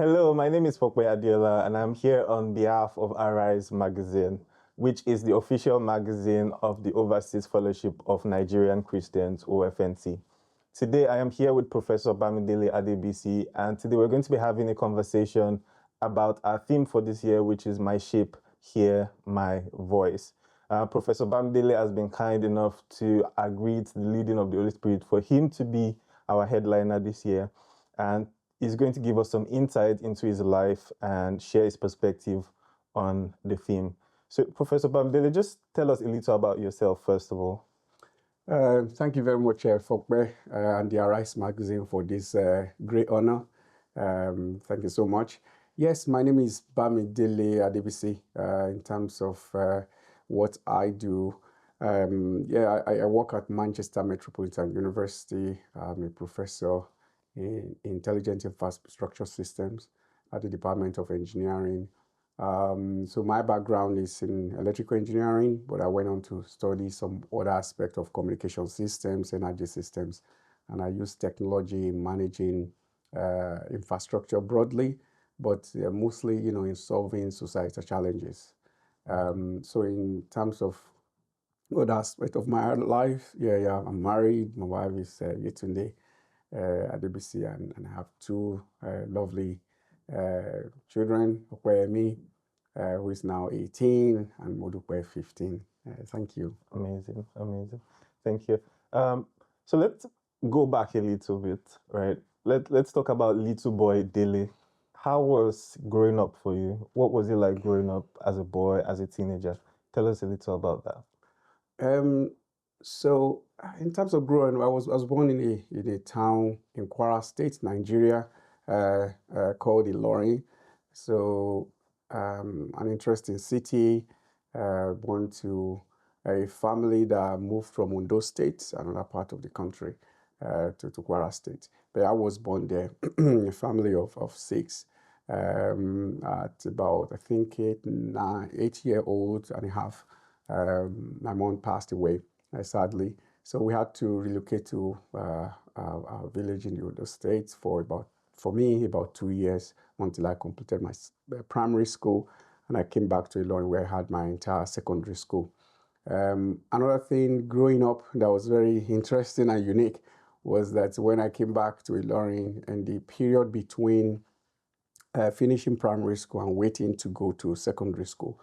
Hello, my name is Adiola, and I'm here on behalf of Arise Magazine, which is the official magazine of the Overseas Fellowship of Nigerian Christians, OFNC. Today, I am here with Professor Bamidele Adebisi, and today we're going to be having a conversation about our theme for this year, which is My Sheep, Hear My Voice. Professor Bamidele has been kind enough to agree to the leading of the Holy Spirit for him to be our headliner this year. And he's going to give us some insight into his life and share his perspective on the theme. So, Professor Bamidele, just tell us a little about yourself, first of all. Thank you very much, Fokbe, and the Arise magazine for this great honor. Thank you so much. Yes, my name is Bamidele Adebisi. In terms of what I do, I work at Manchester Metropolitan University. I'm a professor in Intelligent Infrastructure Systems at the Department of Engineering. So my background is in electrical engineering, but I went on to study some other aspect of communication systems, energy systems, and I use technology in managing infrastructure broadly, but mostly, in solving societal challenges. So in terms of other aspect of my life, I'm married. My wife is Yetunde Adebisi, and I have two lovely children, Okwemi, who is now 18, and Modupe, 15. Thank you. Amazing. Thank you. So let's go back a little bit, right? Let's talk about little boy Dele. How was growing up for you? What was it like growing up as a boy, as a teenager? Tell us a little about that. So in terms of growing, I was born in a town in Kwara State, Nigeria, called Ilorin. So an interesting city. Born to a family that moved from Ondo State, another part of the country, to Kwara State. But I was born there, a family of six. At about, I think, 8-year-old and a half, my mom passed away, sadly. So we had to relocate to our village in the Ondo State for me, about 2 years until I completed my primary school. And I came back to Ilorin where I had my entire secondary school. Another thing growing up that was very interesting and unique was that when I came back to Ilorin, in the period between finishing primary school and waiting to go to secondary school,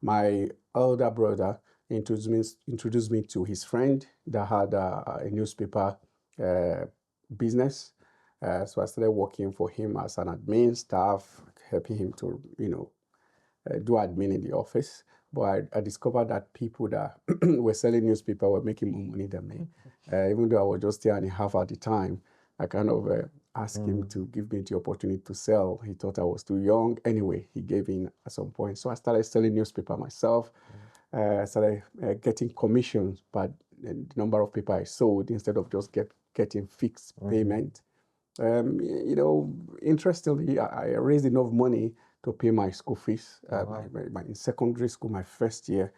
my elder brother introduced me to his friend that had a newspaper business. So I started working for him as an admin staff, helping him to, do admin in the office. But I discovered that people that were selling newspaper were making more money than me. Even though I was just 1.5 at the time, I kind of asked him to give me the opportunity to sell. He thought I was too young. Anyway, he gave in at some point. So I started selling newspaper myself. I started getting commissions, but the number of paper I sold instead of just getting fixed payment. Interestingly, I raised enough money to pay my school fees. In secondary school, my first day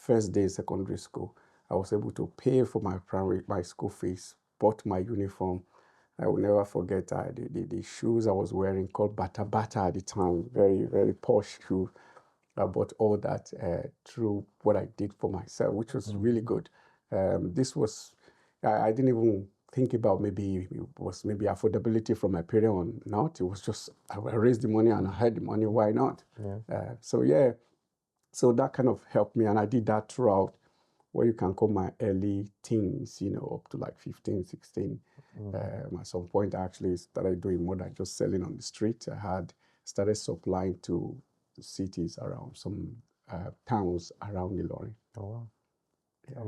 in secondary school, I was able to pay for my school fees, bought my uniform. I will never forget the shoes I was wearing called Bata Bata at the time, very, very posh shoe. I bought all that through what I did for myself, which was really good. I didn't even think about maybe it was affordability from my parents or not. It was just I raised the money and I had the money. Why not? So that kind of helped me, and I did that throughout what you can call my early teens, up to like 15, 16. At some point, I actually started doing more than just selling on the street. I had started supplying to cities around some towns around Ilorin. Oh, wow. Yeah.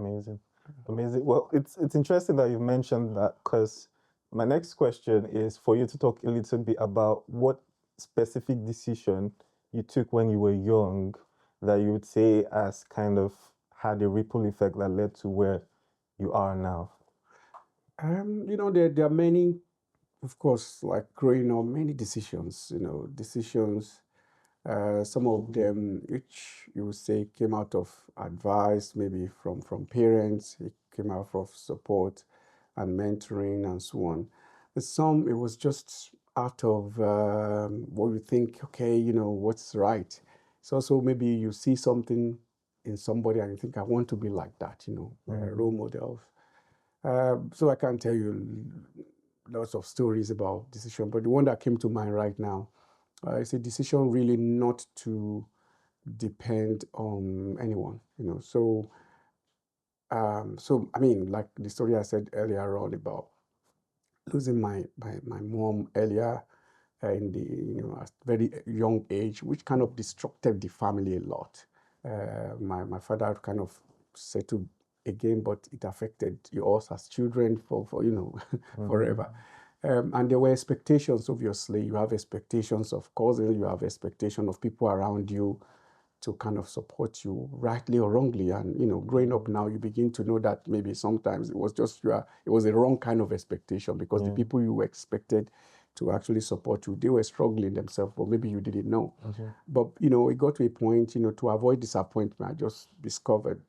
Amazing. Well, it's interesting that you mentioned that, because my next question is for you to talk a little bit about what specific decision you took when you were young that you would say has kind of had a ripple effect that led to where you are now. There are many, of course, like growing up, many decisions, some of them, which you would say came out of advice, maybe from parents, it came out of support and mentoring and so on. And some, it was just out of what you think, okay, what's right. It's also maybe you see something in somebody and you think, I want to be like that, role models. So I can't tell you lots of stories about decision, but the one that came to mind right now is a decision really not to depend on anyone, So I mean, like the story I said earlier on about losing my mom earlier in the at very young age, which kind of disrupted the family a lot. My father kind of settled again, but it affected us as children for forever. And there were expectations. Obviously, you have expectations of cousins, you have expectation of people around you to kind of support you rightly or wrongly. And growing up now, you begin to know that maybe sometimes it was just it was a wrong kind of expectation, because the people you expected to actually support you, they were struggling themselves, but maybe you didn't know. But it got to a point, to avoid disappointment,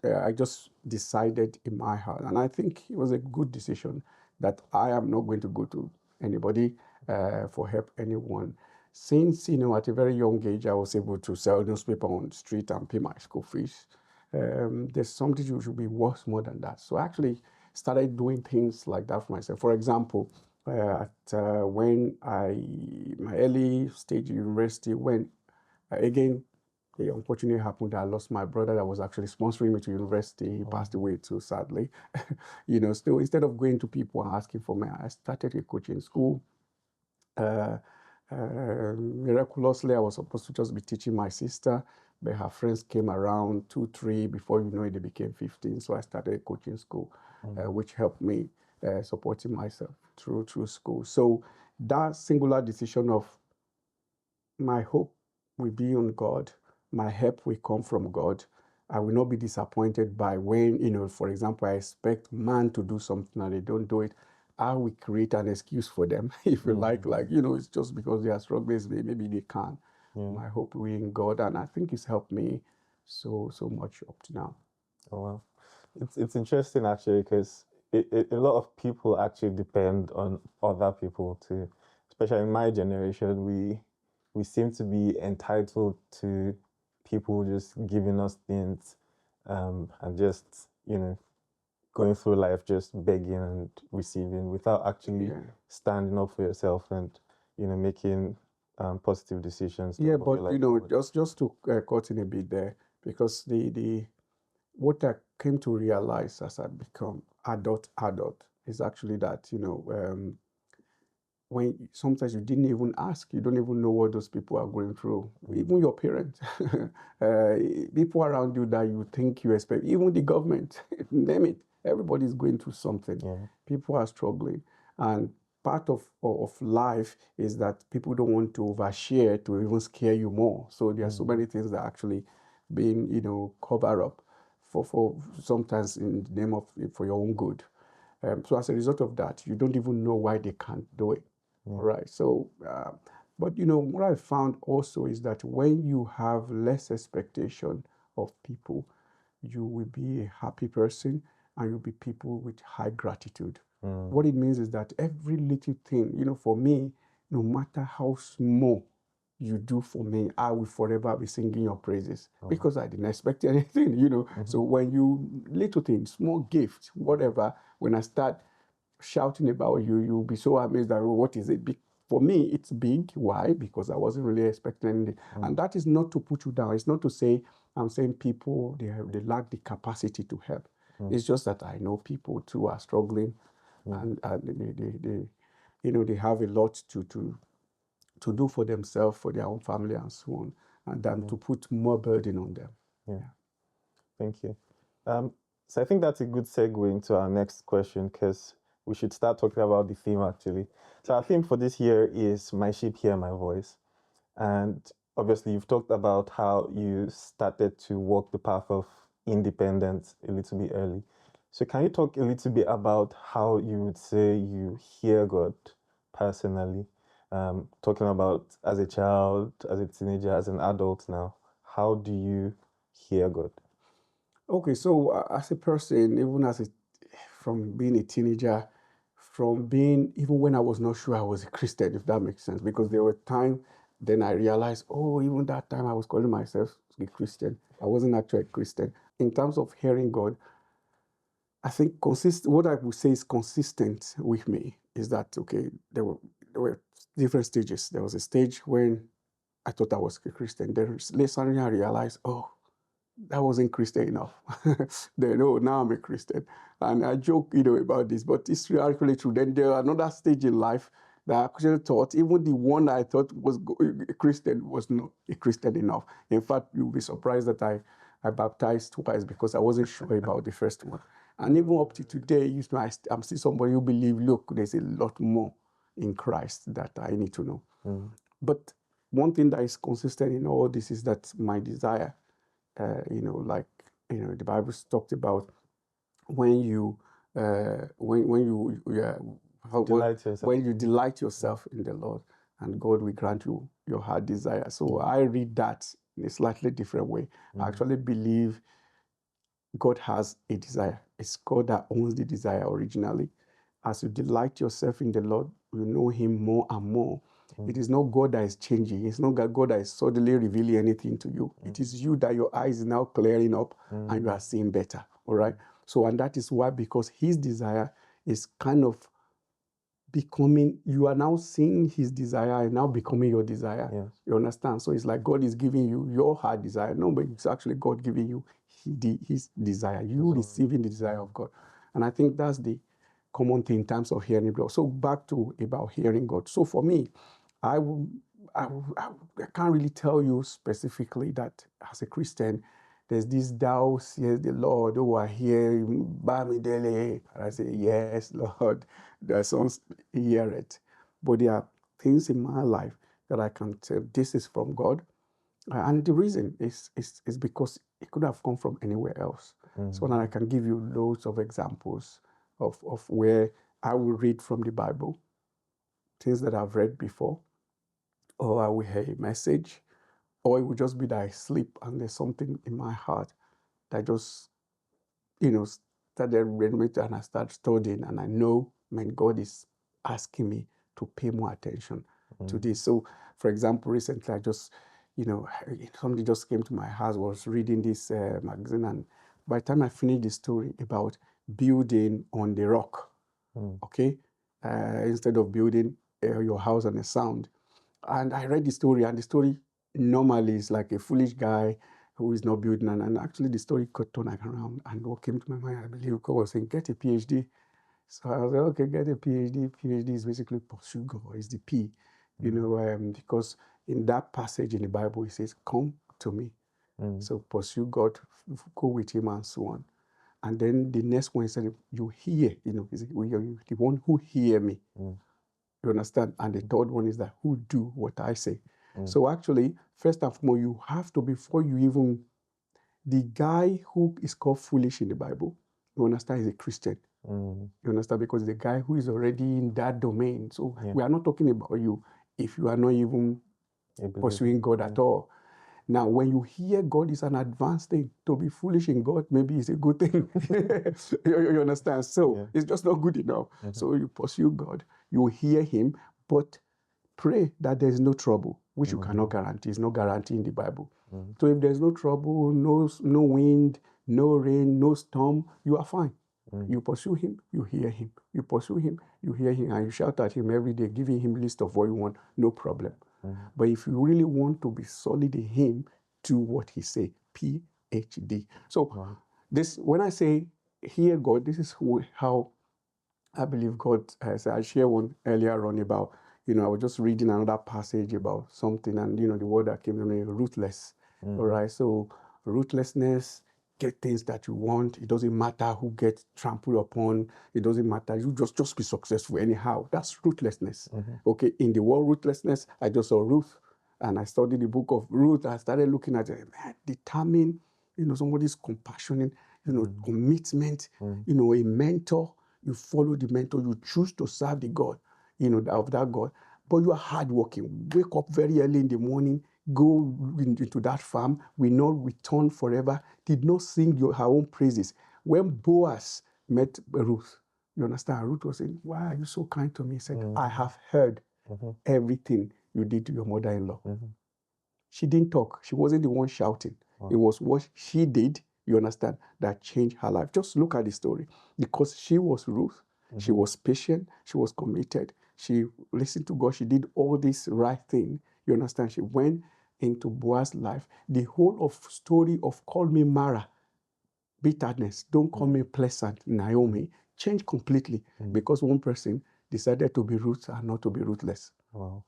I just decided in my heart, and I think it was a good decision, that I am not going to go to anybody for help anyone. Since, at a very young age, I was able to sell newspaper on the street and pay my school fees. There's something you should be worth more than that. So I actually started doing things like that for myself. For example, when my early stage university, when again, the unfortunate happened that I lost my brother that was actually sponsoring me to university. He passed away too, sadly. Still, instead of going to people and asking for me, I started a coaching school. Miraculously, I was supposed to just be teaching my sister, but her friends came around 2, 3, before you know it, they became 15. So I started a coaching school, which helped me supporting myself through school. So that singular decision of my hope will be on God, my help will come from God. I will not be disappointed by when, for example, I expect man to do something and they don't do it. I will create an excuse for them, if you like, it's just because they are struggling, maybe they can't. My hope will be in God, and I think it's helped me so much up to now. Oh, wow. It's interesting actually, because a lot of people actually depend on other people too. Especially in my generation, we seem to be entitled to people just giving us things, and just going through life just begging and receiving without actually standing up for yourself and making positive decisions. Yeah, but just to cut in a bit there, because the what I came to realize as I become adult is actually that when sometimes you didn't even ask, you don't even know what those people are going through. Even your parents, people around you that you think you expect, even the government, name it, everybody's going through something. People are struggling, and part of life is that people don't want to overshare to even scare you more. So there are so many things that are actually being cover up for sometimes in the name of for your own good. So as a result of that, you don't even know why they can't do it. All right. So, but what I found also is that when you have less expectation of people, you will be a happy person, and you'll be people with high gratitude. What it means is that every little thing, for me, no matter how small you do for me, I will forever be singing your praises, because I didn't expect anything. So when little things, small gifts, whatever, when I start shouting about you, you'll be so amazed that, what is it? For me, it's big. Why? Because I wasn't really expecting anything. And that is not to put you down. It's not to say, I'm saying people, they lack the capacity to help. It's just that I know people too are struggling, and they have a lot to do for themselves, for their own family and so on, and then to put more burden on them. Thank you. So I think that's a good segue into our next question, because we should start talking about the theme actually. So our theme for this year is My Sheep Hear My Voice. And obviously you've talked about how you started to walk the path of independence a little bit early. So can you talk a little bit about how you would say you hear God personally? Talking about as a child, as a teenager, as an adult now, how do you hear God? Okay, so as a person, even from being a teenager, from being, even when I was not sure I was a Christian, if that makes sense, because there were times then I realized, oh, even that time I was calling myself a Christian. I wasn't actually a Christian. In terms of hearing God, I think what I would say is consistent with me is that, okay, there were different stages. There was a stage when I thought I was a Christian. Then later I realized, oh, that wasn't Christian enough. Then, oh, now I'm a Christian. And I joke, about this, but it's actually true. Then there are another stage in life that I actually thought, even the one that I thought was a Christian was not a Christian enough. In fact, you'll be surprised that I baptized twice because I wasn't sure about the first one. And even up to today, I'm still somebody who believes, look, there's a lot more in Christ that I need to know. But one thing that is consistent in all this is that my desire, the Bible talked about when you delight yourself in the Lord, and God will grant you your heart desire. So I read that in a slightly different way. I actually believe God has a desire. It's God that owns the desire originally. As you delight yourself in the Lord, you know Him more and more. It is not God that is changing. It's not God that is suddenly revealing anything to you. It is you that your eyes is now clearing up and you are seeing better. All right. So, and that is why, because His desire is kind of becoming, you are now seeing His desire and now becoming your desire. Yes. You understand? So it's like God is giving you your heart desire. No, but it's actually God giving you His desire. You receiving the desire of God. And I think that's the common thing in terms of hearing God. So back to about hearing God. So for me, I can't really tell you specifically that as a Christian, there's this thou says the Lord, oh, I hear Bamidele. And I say, yes, Lord, the sons hear it. But there are things in my life that I can tell this is from God. And the reason is because it could have come from anywhere else. So now I can give you loads of examples of where I will read from the Bible, things that I've read before, or I will hear a message, or it would just be that I sleep and there's something in my heart that just, started resonating, and I start studying, and I know, man, God is asking me to pay more attention to this. So, for example, recently I just, somebody just came to my house, was reading this magazine, and by the time I finished the story about building on the rock, okay, instead of building your house on a sound. And I read the story, and the story normally is like a foolish guy who is not building. And actually, the story got turned around. And what came to my mind, I believe God was saying, get a PhD. So I was like, okay, get a PhD. PhD is basically pursue God, is the P, because in that passage in the Bible, it says, come to me. So pursue God, go with Him, and so on. And then the next one, he said, you hear, is the one who hear me. You understand? And the third one is that who do what I say. So actually, first and foremost, you have to, before you even, the guy who is called foolish in the Bible, you understand, is a Christian. You understand? Because the guy who is already in that domain. So we are not talking about you if you are not even pursuing God at all. Now, when you hear God is an advanced thing. To be foolish in God, maybe it's a good thing. you understand? So it's just not good enough. So you pursue God, you hear Him, but pray that there's no trouble, which you cannot guarantee. It's no guarantee in the Bible. So if there's no trouble, no wind, no rain, no storm, you are fine. You pursue Him, you hear Him. You pursue Him, you hear Him, and you shout at Him every day, giving Him a list of what you want, no problem. But if you really want to be solid in Him, do what He say, PhD. So this, when I say hear God, this is how I believe God has. I shared one earlier on about, I was just reading another passage about something, and the word that came to me, ruthless. All right, so ruthlessness, get things that you want. It doesn't matter who gets trampled upon. It doesn't matter. You just be successful anyhow. That's ruthlessness. Okay, in the word ruthlessness, I just saw Ruth, and I studied the book of Ruth. I started looking at it, man, determine, somebody's compassionate, commitment, a mentor. You follow the mentor. You choose to serve the God, of that God. But you are hardworking. Wake up very early in the morning. Go into that farm. Will not return forever. Did not sing her own praises. When Boaz met Ruth, You understand? Ruth was saying, why are you so kind to me? He said, I have heard everything you did to your mother-in-law. She didn't talk. She wasn't the one shouting. It was what she did, you understand, that changed her life. Just look at the story. Because she was Ruth, she was patient, she was committed, she listened to God, she did all this right thing. You understand? She went into Boaz's life. The whole of story of call me Mara, bitterness, don't call me pleasant, Naomi, changed completely because one person decided to be Ruth and not to be ruthless. Wow.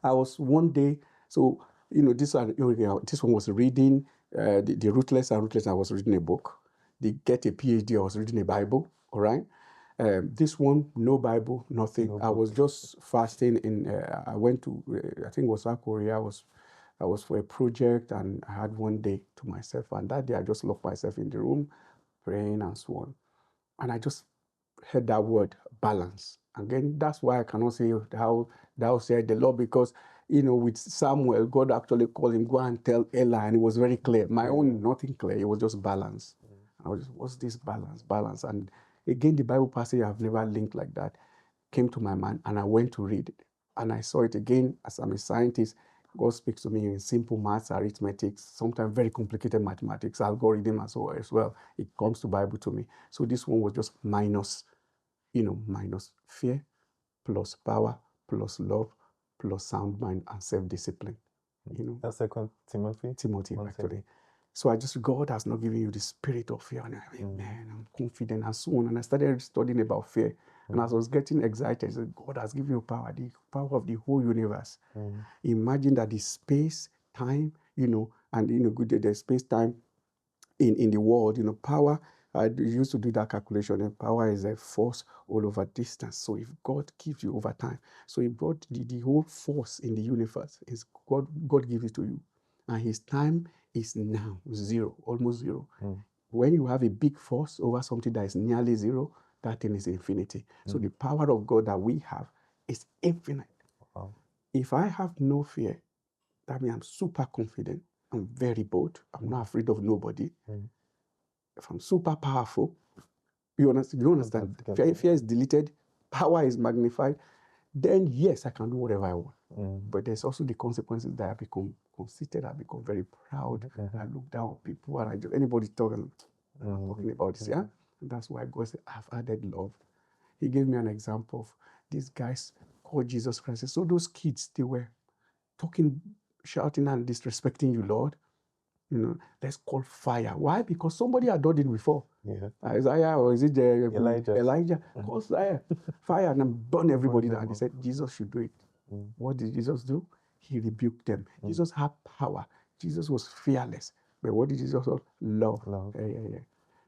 I was one day, so, this one was reading the Ruthless and Ruthless. I was reading a book. The Get a PhD, I was reading a Bible, all right? This one, no Bible, nothing. No I was just fasting I went to, I think it was South Korea. I was for a project and I had one day to myself. And that day I just locked myself in the room, praying and so on. And I just heard that word, balance. Again, that's why I cannot say how thou said the Lord, because, with Samuel, God actually called him, go and tell Eli, and it was very clear. My own, nothing clear. It was just balance. I was just, what's this balance? Balance. And again, the Bible passage I've never linked like that came to my mind, and I went to read it. And I saw it again. As I'm a scientist, God speaks to me in simple maths, arithmetic, sometimes very complicated mathematics, algorithm as well. It comes to Bible to me. So this one was just minus fear, plus power, plus love, plus sound mind and self-discipline. That's 2 Timothy. Timothy, actually. So God has not given you the spirit of fear. And I'm confident and so on. And I started studying about fear. And as I was getting excited, I said, God has given you power, the power of the whole universe. Imagine that the space, time, and the space, time in the world, power, I used to do that calculation, and power is a force all over distance. So if God gives you over time, so if God, the whole force in the universe is God gives it to you. And his time is now zero, almost zero. When you have a big force over something that is nearly zero, that thing is infinity. So the power of God that we have is infinite. Wow. If I have no fear, that means I'm super confident. I'm very bold. I'm not afraid of nobody. If I'm super powerful, you understand? Fear is deleted, power is magnified. Then yes, I can do whatever I want. But there's also the consequences that I become conceited. I become very proud. I look down on people, and anybody talking about this. Yeah, and that's why God said, "I've added love." He gave me an example of these guys called Jesus Christ. So those kids, they were talking, shouting, and disrespecting you, Lord. Let's call fire. Why? Because somebody had done it before. Isaiah, or is it Elijah? Call fire and burn everybody down. They said Jesus should do it. What did Jesus do? He rebuked them. Jesus had power. Jesus was fearless. But what did Jesus do? Love.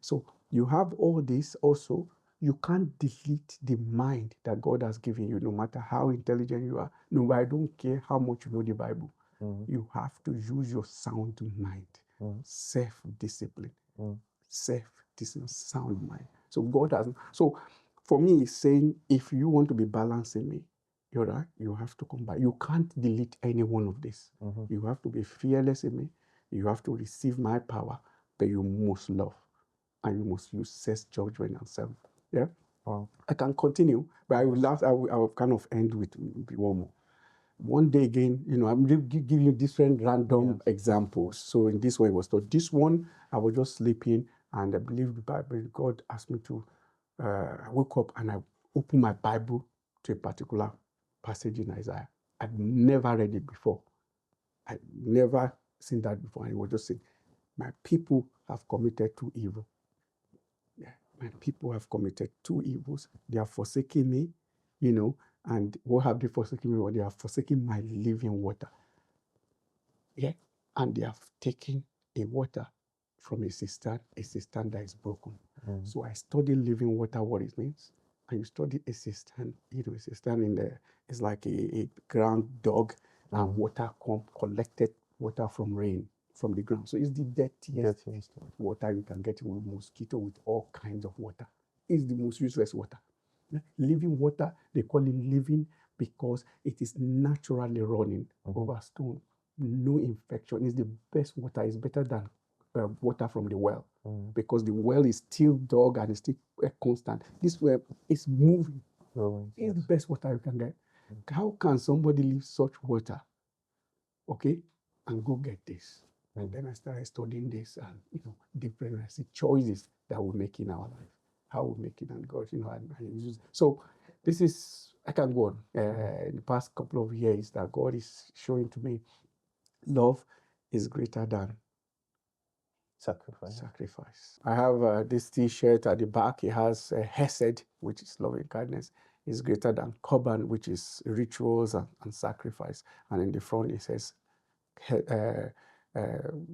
So you have all this also. You can't delete the mind that God has given you, no matter how intelligent you are. No, I don't care how much you know the Bible. You have to use your sound mind, self-discipline, sound mind. So God has. So for me, he's saying, if you want to be balanced in me, you're right. You have to come back. You can't delete any one of this. You have to be fearless in me. You have to receive my power, but you must love, and you must use self-judgment and self. Yeah. Wow. I can continue, but I will kind of end with one more. One day again, I'm giving you different random examples. So in this one, it was taught. This one, I was just sleeping, and I believe the Bible, God asked me to, I woke up and I opened my Bible to a particular passage in Isaiah. I'd never read it before. I'd never seen that before. And it was just saying, my people have committed two evil. Yeah, my people have committed two evils. They have forsaken me, and what have they forsaken me? Well, they have forsaken my living water. Yeah, and they have taken a water from a cistern that is broken. So I studied living water, what it means. And you study a cistern, a cistern it's like a ground dug, and water collected water from rain, from the ground. So it's the dirtiest water you can get with mosquito, with all kinds of water. It's the most useless water. Living water, they call it living because it is naturally running over stone. No infection. It's the best water. It's better than water from the well, because the well is still dug and it's still constant. This well is moving. Flowing, It's the yes. best water you can get. How can somebody leave such water, okay, and go get this? And then I started studying this and, different I see choices that we make in our life, how we make it, and God, and use. So this is, I can go on. In the past couple of years that God is showing to me, love is greater than sacrifice. I have this T-shirt at the back. It has Hesed, which is loving kindness, is greater than Korban, which is rituals and sacrifice. And in the front it says,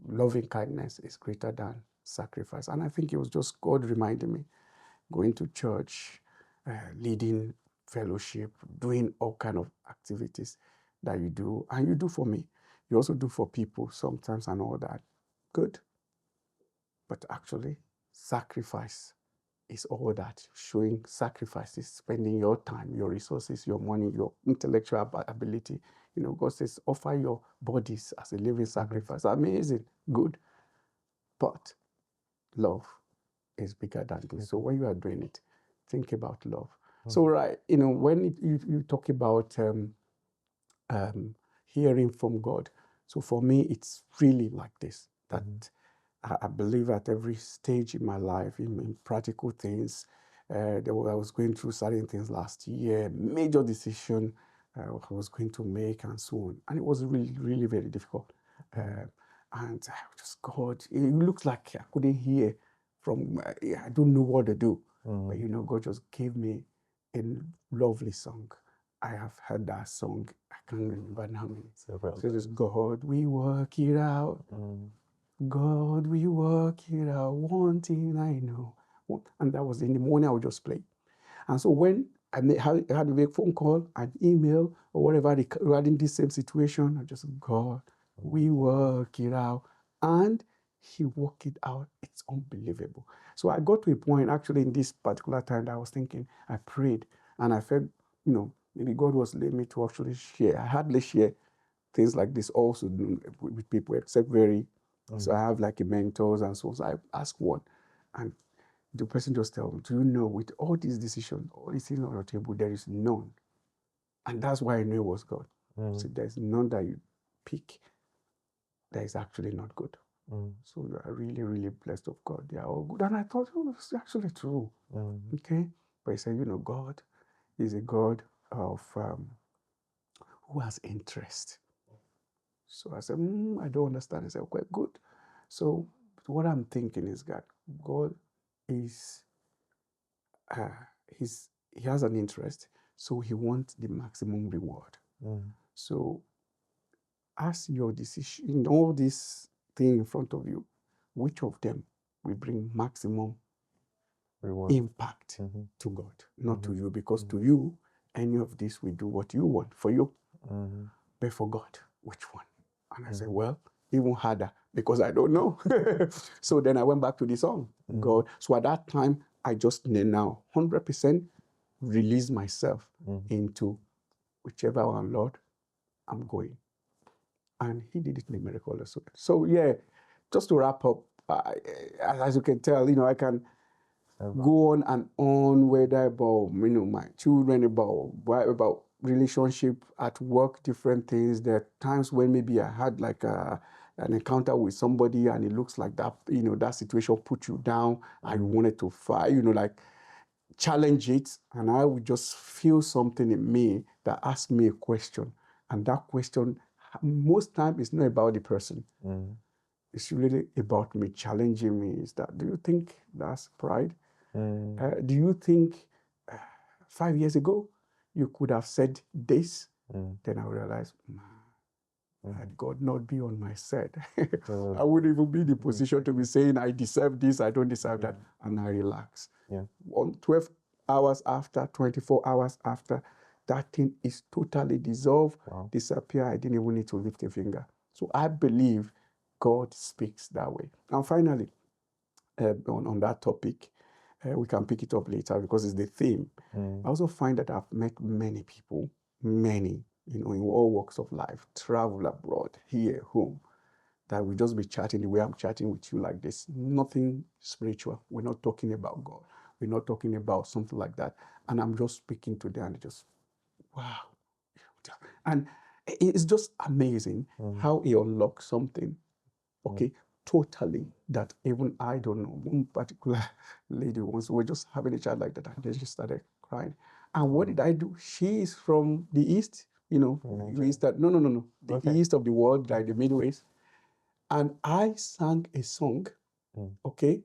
loving kindness is greater than sacrifice. And I think it was just God reminding me, going to church, leading fellowship, doing all kind of activities that you do, and you do for me. You also do for people sometimes and all that. Good. But actually, sacrifice is all that. Showing sacrifices, spending your time, your resources, your money, your intellectual ability. God says, offer your bodies as a living sacrifice. Amazing, good. But love is bigger than this. So when you are doing it, think about love. So when you talk about hearing from God, so for me, it's really like this, that I believe at every stage in my life, in practical things, I was going through certain things last year, major decision I was going to make and so on. And it was really, really very difficult. And just God, it looks like I couldn't hear from, I don't know what to do. But God just gave me a lovely song. I have heard that song. I can't remember now. So it's God, we work it out. God, we work it out. One thing I know. And that was in the morning, I would just play. And so when I had to make a phone call, an email, or whatever regarding this same situation, I just, God, we work it out. And He worked it out. It's unbelievable. So I got to a point, actually, in this particular time that I was thinking, I prayed, and I felt, maybe God was leading me to actually share. I hardly share things like this also with people, except so I have like a mentors and so on. So I ask one, and the person just tell me, do you know, with all these decisions, all these things on your table, there is none. And that's why I knew it was God. So there's none that you pick that is actually not good. So you are really, really blessed of God. They are all good. And I thought, it's actually true. Okay? But he said, God is a God of who has interest. So I said, I don't understand. I said, okay, good. So what I'm thinking is that God is, he has an interest, so he wants the maximum reward. So ask your decision, in all these things in front of you, which of them will bring maximum reward, impact to God, not to you, because to you, any of this will do what you want for you. But for God, which one? And I said, well, even harder, because I don't know. So then I went back to the song, God. So at that time, I just now 100% release myself into whichever one, Lord, I'm going. And he did it in a miracle as well. So yeah, just to wrap up, as you can tell, I can go on and on, whether about my children, about relationship at work, different things. There are times when maybe I had like an encounter with somebody and it looks like that, that situation put you down and you wanted to fight, like challenge it, and I would just feel something in me that asks me a question. And that question, most time, is not about the person. It's really about me, challenging me. Is that, do you think that's pride? Do you think 5 years ago you could have said this? Then I realized, had God not be on my side, I wouldn't even be in the position to be saying, I deserve this, I don't deserve that. And I relax. On 12 hours after, 24 hours after, that thing is totally dissolved, disappear. I didn't even need to lift a finger. So I believe God speaks that way. And finally, on that topic, we can pick it up later because it's the theme. I also find that I've met many people, many, in all walks of life, travel abroad, here, home, that we just be chatting the way I'm chatting with you like this. Nothing spiritual. We're not talking about God. We're not talking about something like that. And I'm just speaking to them and just, wow. And it's just amazing how he unlocks something, okay, totally, that even I don't know. One particular lady once, we were just having a chat like that, and then she started crying. And what did I do? She is from the East, east, no, the East of the world, like the Middle East. And I sang a song, okay,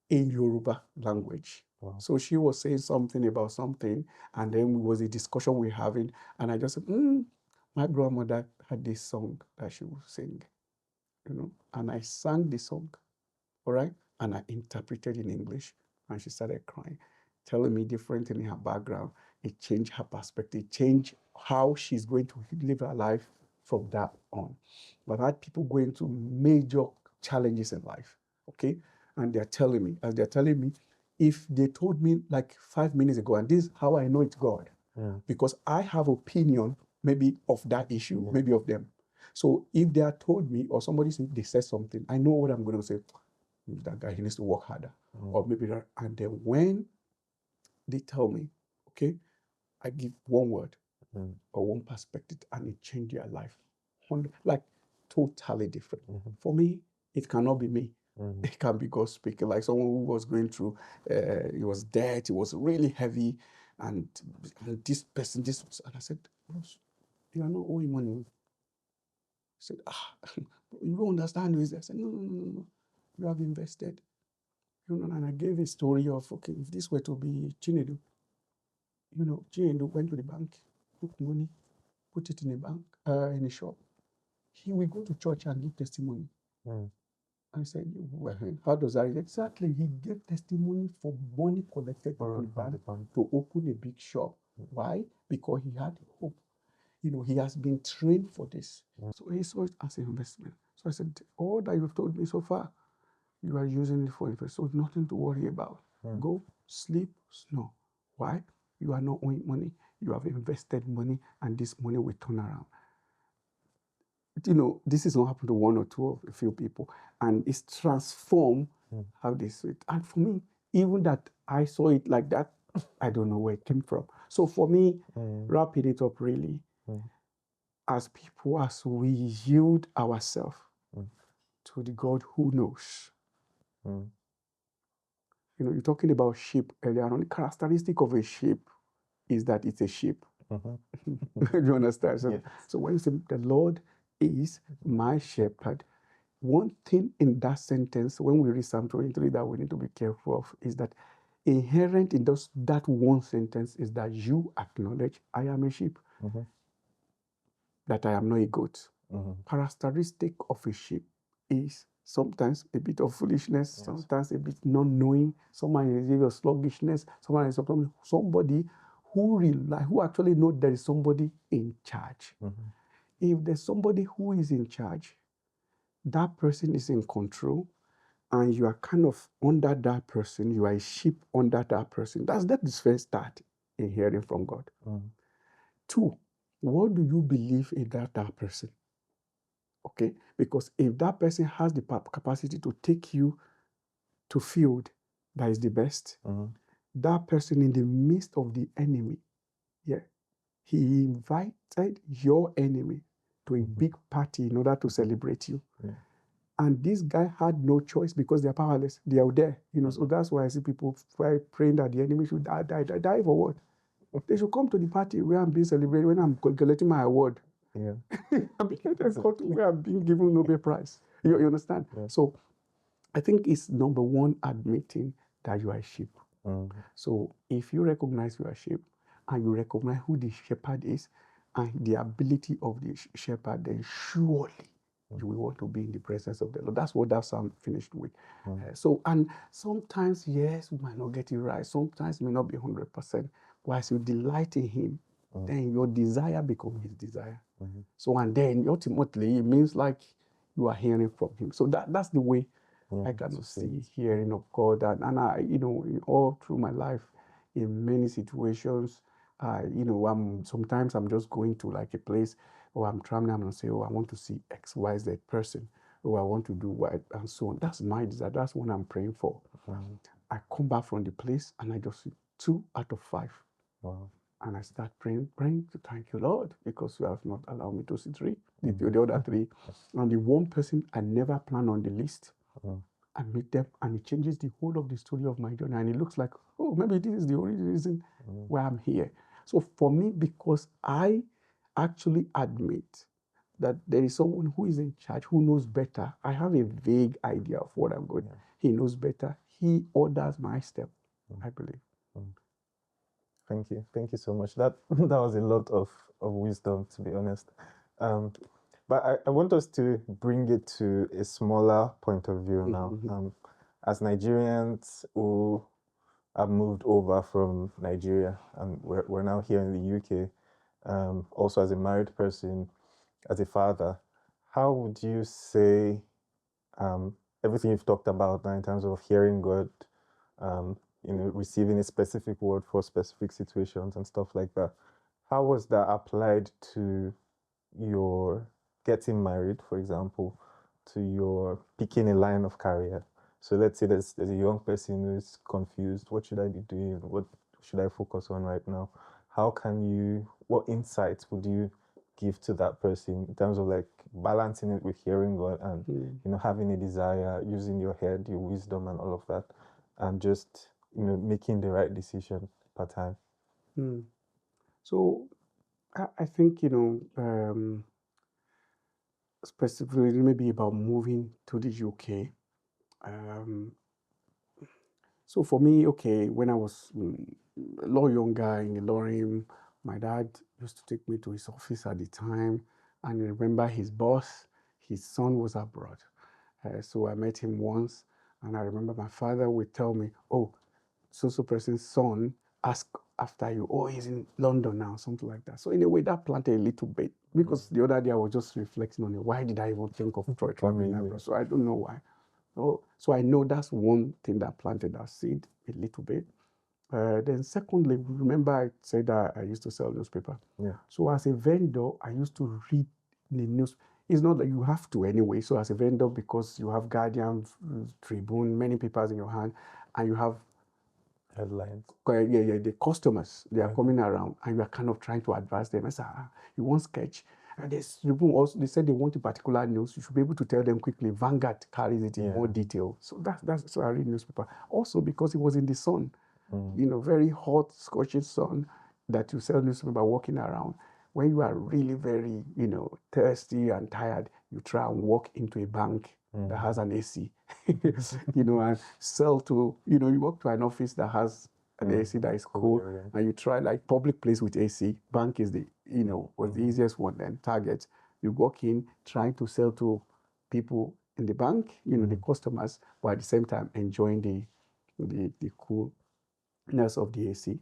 in Yoruba language. Wow. So she was saying something about something, and then it was a discussion we're having, and I just said, my grandmother had this song that she would sing, and I sang the song, all right, and I interpreted in English, and she started crying, telling me different thing in her background. It changed her perspective, changed how she's going to live her life from that on. But I've had people going through major challenges in life, okay? And as they're telling me, if they told me like 5 minutes ago, and this is how I know it's God, because I have opinion maybe of that issue, maybe of them. So if they are told me, or somebody they said something, I know what I'm going to say. That guy, he needs to work harder, or maybe that. And then when they tell me, okay, I give one word or one perspective, and it changed their life, like totally different. For me, it cannot be me. It can be God speaking. Like someone who was going through, it was debt, it was really heavy, and this person, and I said, Bros, you are not owing money. He said, you don't understand this. I said, no. You have invested. And I gave a story of, okay, if this were to be Chinedu, Chinedu went to the bank, took money, put it in a bank, in a shop. He will go to church and give testimony. I said, well, how does that? Exactly. He gave testimony for money collected from the bank to open a big shop. Why? Because he had hope. He has been trained for this. So he saw it as an investment. So I said, all that you've told me so far, you are using it for investment. So nothing to worry about. Go, sleep, snow. Why? You are not owing money. You have invested money, and this money will turn around. This is not happened to one or two of a few people, and it's transformed how they see it. And for me, even that I saw it like that, I don't know where it came from. So for me, wrapping it up really, as people, as we yield ourselves to the God who knows. You're talking about sheep earlier on. The characteristic of a sheep is that it's a sheep. You understand? So when you say the Lord is my shepherd, one thing in that sentence, when we read Psalm 23, that we need to be careful of is that inherent in that one sentence is that you acknowledge I am a sheep, that I am not a goat. Characteristic of a sheep is sometimes a bit of foolishness, sometimes a bit not knowing, sometimes a bit of sluggishness, sometimes somebody who actually knows there is somebody in charge. If there's somebody who is in charge, that person is in control, and you are kind of under that person, you are a sheep under that person. That is first start in hearing from God. 2, what do you believe in that person? Okay, because if that person has the capacity to take you to field that is the best, that person in the midst of the enemy, he invited your enemy to a big party in order to celebrate you. And this guy had no choice because they're powerless. They are there, So that's why I see people praying that the enemy should die for what? They should come to the party where I'm being celebrated, when I'm collecting my award. I'm being where I'm being given Nobel Prize. You understand? So I think it's number one, admitting that you are a sheep. So if you recognize you are a sheep, and you recognize who the shepherd is and the ability of the shepherd, then surely you will want to be in the presence of the Lord. That's what that psalm finished with. And sometimes, yes, we might not get it right. Sometimes it may not be 100%. But as you delight in Him, then your desire becomes His desire. So, and then ultimately, it means like you are hearing from Him. So that's the way I kind of see hearing of God. And I, all through my life, in many situations, sometimes I'm just going to like a place, or I'm traveling, I'm going to say, I want to see X, Y, Z person, or I want to do Y, and so on. That's my desire. That's what I'm praying for. I come back from the place and I just see 2 out of 5. Wow. And I start praying to thank you, Lord, because you have not allowed me to see 3, the other 3. And the one person I never planned on the list, I meet them, and it changes the whole of the story of my journey. And it looks like, oh, maybe this is the only reason why I'm here. So for me, because I actually admit that there is someone who is in charge, who knows better. I have a vague idea of what I'm going. He knows better. He orders my step, I believe. Thank you. Thank you so much. That was a lot of wisdom, to be honest. But I want us to bring it to a smaller point of view now. As Nigerians who have moved over from Nigeria, and we're now here in the UK, also as a married person, as a father, how would you say everything you've talked about now in terms of hearing God, receiving a specific word for specific situations and stuff like that, how was that applied to your getting married, for example, to your picking a line of career? So let's say there's a young person who's confused. What should I be doing? What should I focus on right now? What insights would you give to that person in terms of like balancing it with hearing God and having a desire, using your head, your wisdom and all of that, and just making the right decision per time? So I think specifically maybe about moving to the UK. So for me, okay, when I was a lot younger in the Lorem, my dad used to take me to his office at the time, and I remember his boss, his son was abroad. So I met him once, and I remember my father would tell me, oh, so person's son ask after you, oh, he's in London now, something like that. So in a way, that planted a little bit, because the other day I was just reflecting on it. Why did I even think of traveling abroad? So I don't know why. So I know that's one thing that planted that seed a little bit. Then secondly, remember I said that I used to sell newspaper. So as a vendor, I used to read the news. It's not that you have to anyway. So as a vendor, because you have Guardian, Tribune, many papers in your hand, and you have headlines. The customers, they are coming around, and you are kind of trying to advise them. I say, you want sketch? And they said they want a particular news. You should be able to tell them quickly. Vanguard carries it in more detail. So that's so I read newspaper. Also because it was in the sun, very hot, scorching sun, that you sell newspaper walking around. When you are really very, thirsty and tired, you try and walk into a bank that has an AC, and sell to, you walk to an office that has an AC that is cool, and you try like public place with AC. Bank is the, was the easiest one. Then Target, you walk in trying to sell to people in the bank, the customers, but at the same time enjoying the coolness of the AC.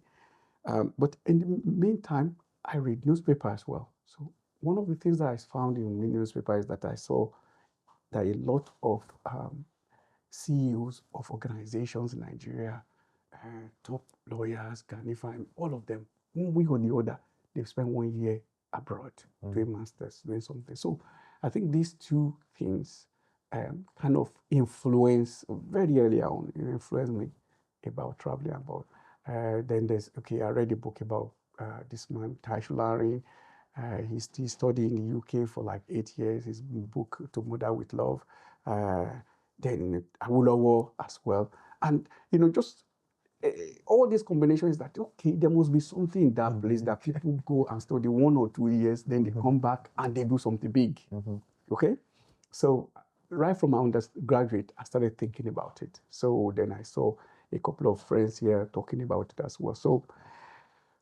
But in the meantime, I read newspaper as well. So one of the things that I found in the newspaper is that I saw that a lot of CEOs of organizations in Nigeria, top lawyers, Ghanaian, all of them, one way or the other, they've spent 1 year abroad doing masters, doing something. So I think these two things kind of influence very early on, influenced me about traveling abroad. Then I read a book about this man, Taishulari. He's still studying in the UK for like 8 years. His book, To Mother with Love. Then Awolowo as well. And, just all these combinations that, okay, there must be something in that place that people go and study 1 or 2 years, then they come back and they do something big. Okay? So right from my undergraduate, I started thinking about it. So then I saw a couple of friends here talking about it as well. So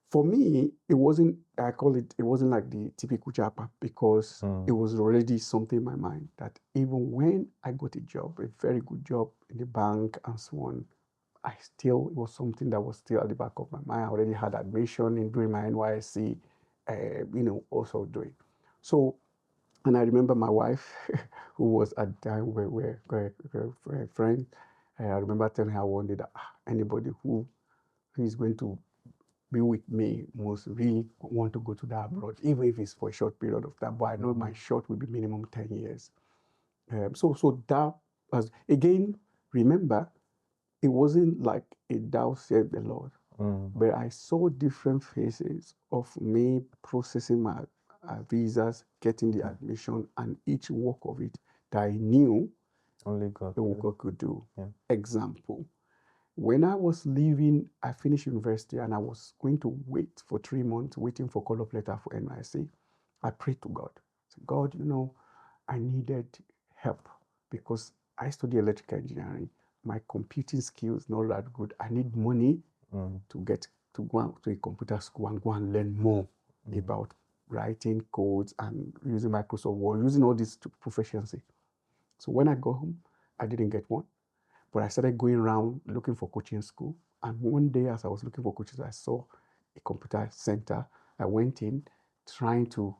for me, it wasn't like the typical japa, because it was already something in my mind that even when I got a job, a very good job in the bank and so on, it was something that was still at the back of my mind. I already had admission in doing my NYSC, also doing. So, and I remember my wife, who was at the time we're friends, I remember telling her one day that anybody who is going to be with me must really want to go to that abroad, even if it's for a short period of time. But I know my short will be minimum 10 years. So that was, again, remember, it wasn't like a thou said the Lord, but I saw different phases of me processing my visas, getting the admission, and each work of it that I knew only God could do. Yeah. Example, when I was leaving, I finished university and I was going to wait for 3 months, waiting for call-up letter for NYC. I prayed to God. I said, God, I needed help because I study electrical engineering. My computing skills not that good. I need money to get to go to a computer school and go and learn more about writing codes and using Microsoft Word, using all this to proficiency. So when I got home, I didn't get one. But I started going around looking for coaching school. And one day, as I was looking for coaches, I saw a computer center. I went in trying to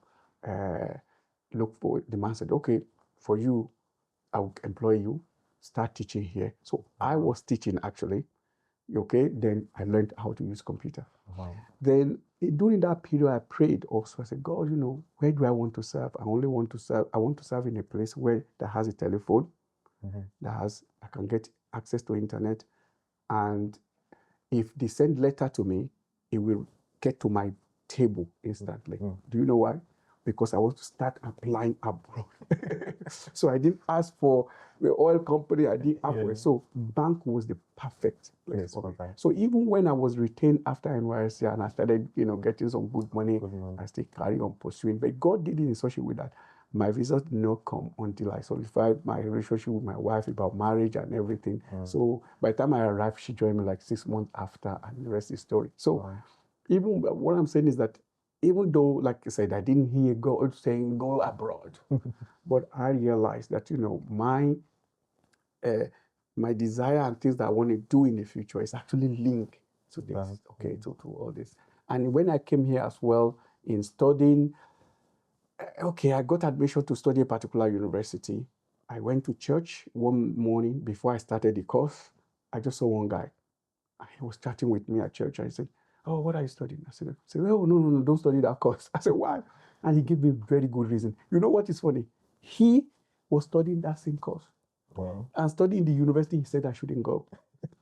look for, the man said, okay, for you, I will employ you, start teaching here. So I was teaching actually. Okay, then I learned how to use computer. Wow. Then during that period, I prayed also. I said, God, where do I want to serve? I want to serve in a place where that has a telephone, I can get access to internet, and if they send letter to me, it will get to my table instantly. Do you know why? Because I want to start applying abroad. So I didn't ask for the oil company, I didn't ask for it. So bank was the perfect place for me. So even when I was retained after NYSC and I started, getting some good money, I still carry on pursuing. But God did it in such a way that my visa did not come until I solidified my relationship with my wife about marriage and everything. So by the time I arrived, she joined me like 6 months after, and the rest is story. So even what I'm saying is that even though, like I said, I didn't hear God saying go abroad, but I realized that my desire and things that I want to do in the future is actually linked to this. Okay, to all this. And when I came here as well in studying, I got admission to study a particular university. I went to church one morning before I started the course. I just saw one guy. He was chatting with me at church. I said, oh, what are you studying? I said, oh, no, don't study that course. I said, why? And he gave me a very good reason. You know what is funny? He was studying that same course. Wow. And studying the university, he said I shouldn't go.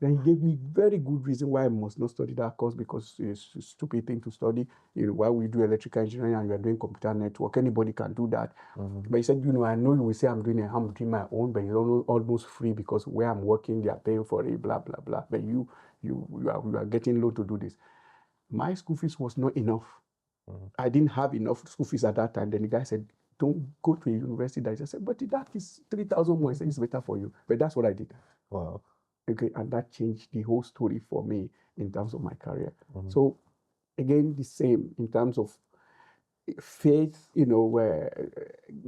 Then he gave me very good reason why I must not study that course, because it's a stupid thing to study. While we do electrical engineering and you are doing computer network, anybody can do that. But he said, I know you will say I'm doing my own, but it's almost free because where I'm working, they are paying for it, blah, blah, blah. But you are getting low to do this. My school fees was not enough. I didn't have enough school fees at that time. Then the guy said, don't go to a university. I said, but that is 3,000 more. He said, it's better for you. But that's what I did. Wow. Okay, and that changed the whole story for me in terms of my career. So again, the same in terms of faith, where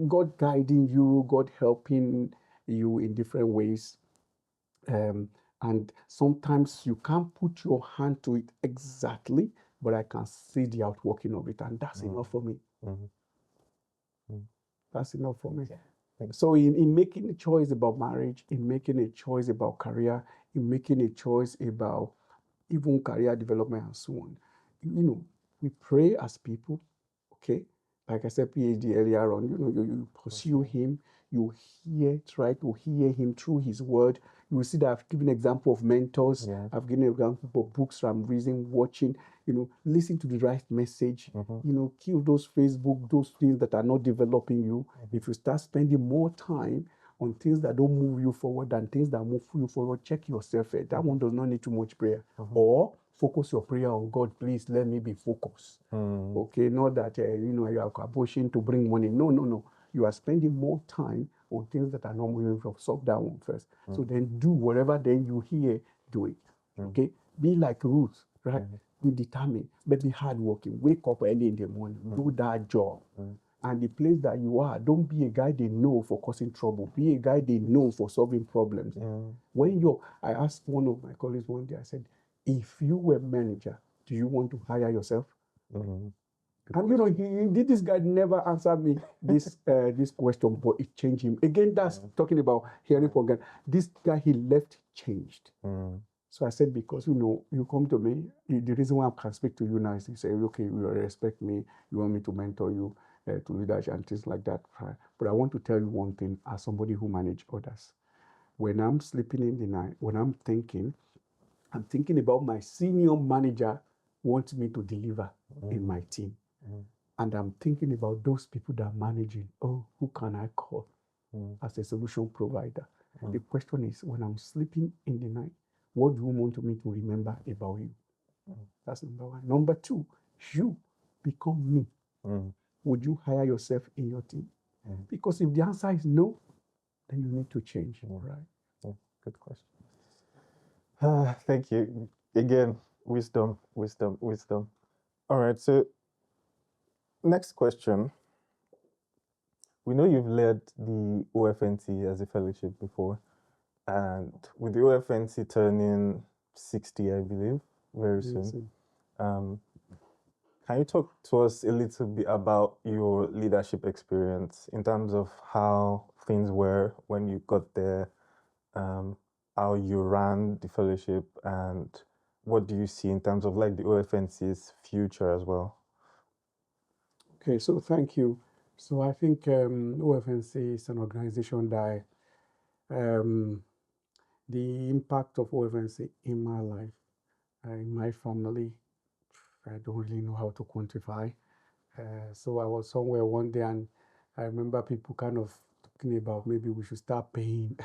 God guiding you, God helping you in different ways. And sometimes you can't put your hand to it exactly, but I can see the outworking of it, and that's enough for me. That's enough for me. So in making a choice about marriage, in making a choice about career, in making a choice about even career development and so on, we pray as people, okay? Like I said, PhD earlier on, you pursue him, you try to hear him through his word. You will see that I've given example of mentors. Yeah. I've given example of books I'm reading, watching, listen to the right message, kill those Facebook, those things that are not developing you. If you start spending more time on things that don't move you forward than things that move you forward, check yourself. That one does not need too much prayer. Or focus your prayer on God. Please let me be focused. Okay, not that you are pushing to bring money. No. You are spending more time on things that are not moving from. Solve that one first. So then do whatever then you hear, do it. Okay, be like Ruth, right? Be determined, but be hardworking. Wake up early in the morning, do that job. And the place that you are, don't be a guy they know for causing trouble. Be a guy they know for solving problems. I asked one of my colleagues one day, I said, if you were manager, do you want to hire yourself? And this guy never answered me this question, but it changed him. Again, that's talking about hearing from God. This guy, he left changed. So I said, because you come to me, the reason why I can speak to you now is you say, okay, you respect me, you want me to mentor you to leadership and things like that. But I want to tell you one thing as somebody who manages others. when I'm sleeping in the night, when I'm thinking about my senior manager wants me to deliver in my team. And I'm thinking about those people that are managing. Oh, who can I call as a solution provider? The question is, when I'm sleeping in the night, what do you want me to remember about you? That's number one. Number two, you become me. Would you hire yourself in your team? Because if the answer is no, then you need to change, right? Good question. Thank you. Again, wisdom. All right, so next question. We know you've led the OFNT as a fellowship before, and with the OFNT turning 60, I believe, very soon, can you talk to us a little bit about your leadership experience in terms of how things were when you got there, how you ran the fellowship, and what do you see in terms of like the OFNC's future as well? Okay, so thank you. So I think OFNC is an organization that the impact of OFNC in my life, in my family, I don't really know how to quantify. So I was somewhere one day and I remember people kind of talking about maybe we should start paying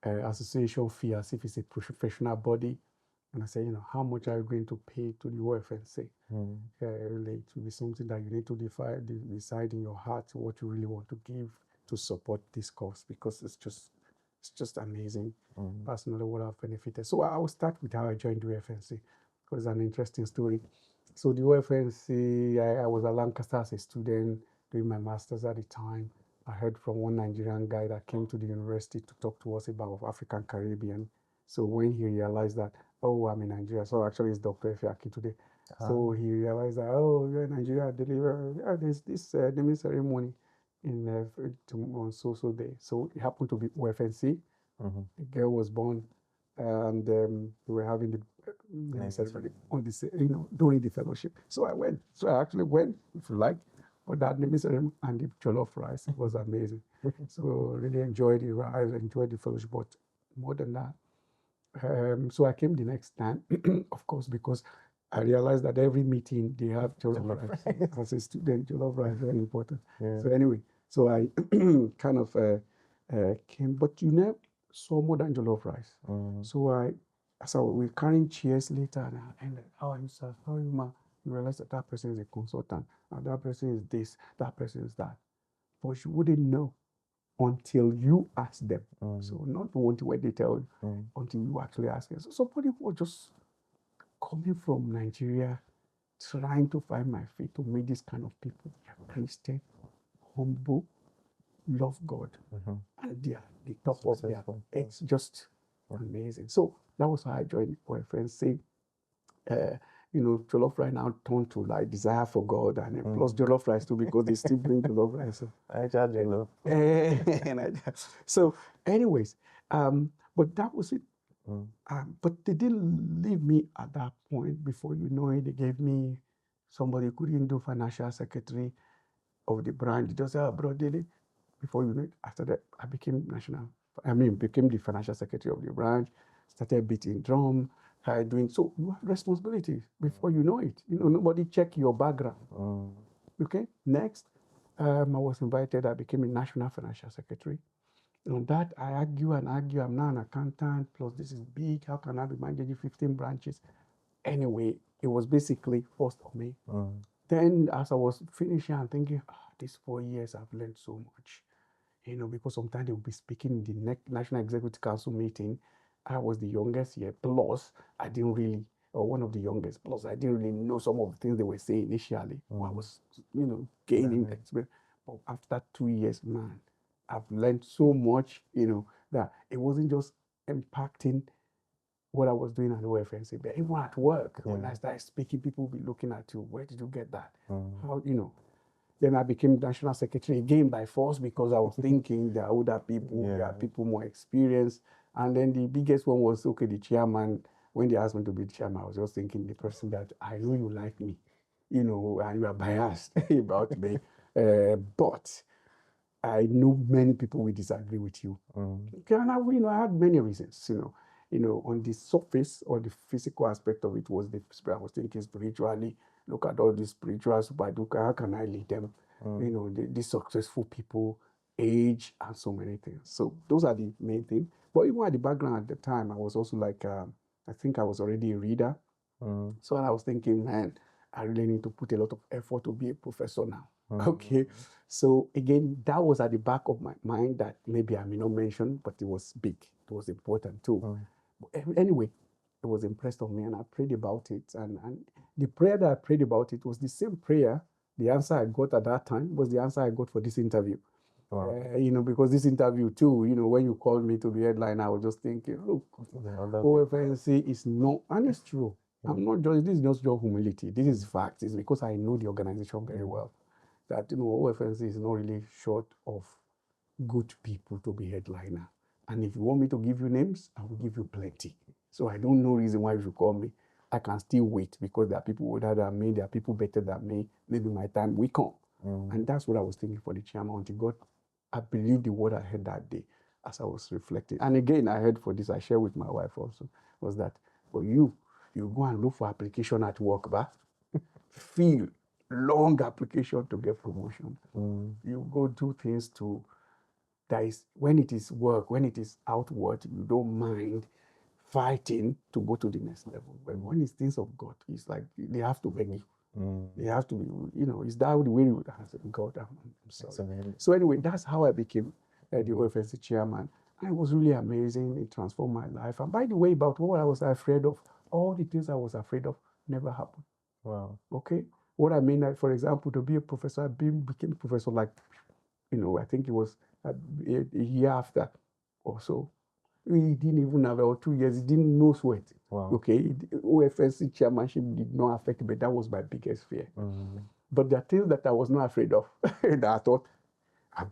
association fee as if it's a professional body. And I said, how much are you going to pay to the OFNC? Really, it will be something that you need to decide in your heart what you really want to give to support this cause, because it's just amazing. Personally, what I've benefited. So I will start with how I joined the OFNC, because it's an interesting story. So the OFNC, I was at Lancaster as a student doing my master's at the time. I heard from one Nigerian guy that came to the university to talk to us about African Caribbean. So when he realized that, oh, I'm in Nigeria, so actually it's Dr. Efiaki today. So he realized that, oh, you're in Nigeria, there's this naming ceremony on so day. So it happened to be OFNC. The girl was born, and we were having the ceremony on during the fellowship. So I went. So I actually went, if you like, for that naming ceremony and the jollof rice. It was amazing. So really enjoyed the rice, enjoyed the fellowship, but more than that. So I came the next time, of course, because I realized that every meeting they have jollof rice. As a student, jollof rice is very important. So anyway, so I kind of came, but saw more than jollof rice. So we're carrying chairs later, and how are you, sir? How are you, ma? You realize that person is a consultant, and that person is this, that person is that. But you wouldn't know until you ask them. So not until when they tell you, until you actually ask them. So somebody who was just coming from Nigeria, trying to find my feet to meet this kind of people. They're Christian, humble, love God, and they are the top of their. It's just amazing. So that was how I joined OFNC. Jollof rice now turned to like desire for God, and plus jollof rice too, because they still bring jollof rice. So. I charge jollof. So, anyways, but that was it. But they didn't leave me at that point. Before you know it, they gave me somebody who couldn't do financial secretary of the branch. They just said, bro, Dele. Before you know it, after that, I became became the financial secretary of the branch, started beating drum, doing, so you have responsibilities before you know it. Nobody check your background. Okay, next, I was invited, I became a national financial secretary. On that, I argue, I'm now an accountant, plus this is big, how can I be managing 15 branches? Anyway, it was basically forced on me. Then as I was finishing, I'm thinking, these 4 years I've learned so much. Because sometimes they will be speaking in the National Executive Council meeting. I was the youngest here, plus I didn't really, or one of the youngest, plus I didn't really know some of the things they were saying initially. I was, gaining experience. But after 2 years, man, I've learned so much, that it wasn't just impacting what I was doing at the OFNC, but even at work, when I started speaking, people will be looking at you, where did you get that? How, Then I became national secretary again by force, because I was thinking there are older people, there are people more experienced. And then the biggest one was, the chairman. When they asked me to be the chairman, I was just thinking the person that I know you like me, and you are biased about me. But I know many people will disagree with you. Okay, and I had many reasons, on the surface or the physical aspect of it was I was thinking spiritually, look at all these spiritual super, how can I lead them? The successful people, age, and so many things. So those are the main things. But even at the background at the time, I was also like, I think I was already a reader. So I was thinking, man, I really need to put a lot of effort to be a professor now. Okay. So again, that was at the back of my mind that maybe I may not mention, but it was big. It was important too. But anyway, it was impressed on me and I prayed about it. And the prayer that I prayed about it was the same prayer. The answer I got at that time was the answer I got for this interview. Wow. Because this interview too, when you called me to the headline, I was just thinking, look, OFNC is not, and it's true. This is not just humility. This is fact. It's because I know the organization very well. That, OFNC is not really short of good people to be headliner. And if you want me to give you names, I will give you plenty. So I don't know reason why you should call me. I can still wait because there are people older than me, there are people better than me. Maybe my time will come. And that's what I was thinking for the chairman until God, I believe the word I heard that day as I was reflecting. And again, I heard for this, I share with my wife also, was that, but you go and look for application at work, but feel long application to get promotion. You go do things when it is work, when it is outward, you don't mind fighting to go to the next level. But when it's things of God, it's like they have to beg you. They have to be, is that the way you would answer? God, I'm sorry. So anyway, that's how I became the OFNC chairman. And it was really amazing. It transformed my life. And by the way, about what I was afraid of, all the things I was afraid of never happened. Wow. Okay? What I mean, like, for example, to be a professor, I became a professor like, I think it was a year after or so. He didn't even have, or 2 years, he didn't know sweat. Wow. Okay, OFNC chairmanship did not affect me, but that was my biggest fear. But there are things that I was not afraid of, that I thought, I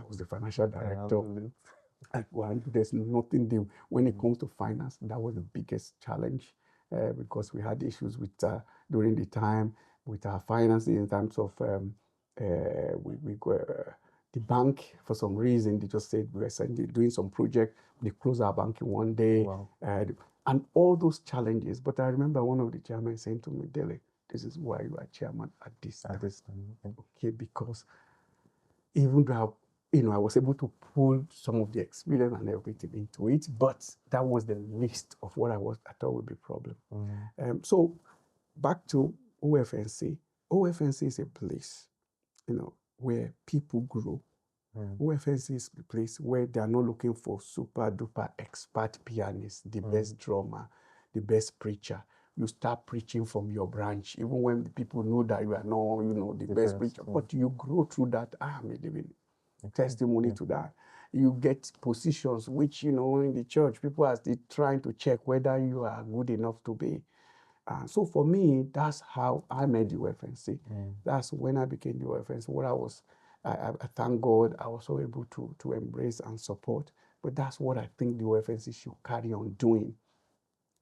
was the financial director. There's nothing there. When it comes to finance, that was the biggest challenge because we had issues with during the time with our finances in terms of the bank. For some reason, they just said we were doing some project. They closed our bank in one day. Wow. And all those challenges. But I remember one of the chairmen saying to me, Dele, this is why you are chairman at this time. Okay, because even though I was able to pull some of the experience and everything into it, but that was the least of what I thought would be a problem. So back to OFNC. OFNC is a place, where people grow. OFNC is a place where they are not looking for super duper expert pianists, the best drummer, the best preacher. You start preaching from your branch, even when the people know that you are not, the best preacher. But you grow through that. I'm a living testimony to that. You get positions which, in the church, people are still trying to check whether you are good enough to be. So for me, that's how I made the OFNC. That's when I became the OFNC. I thank God I was so able to embrace and support. But that's what I think the OFNC should carry on doing.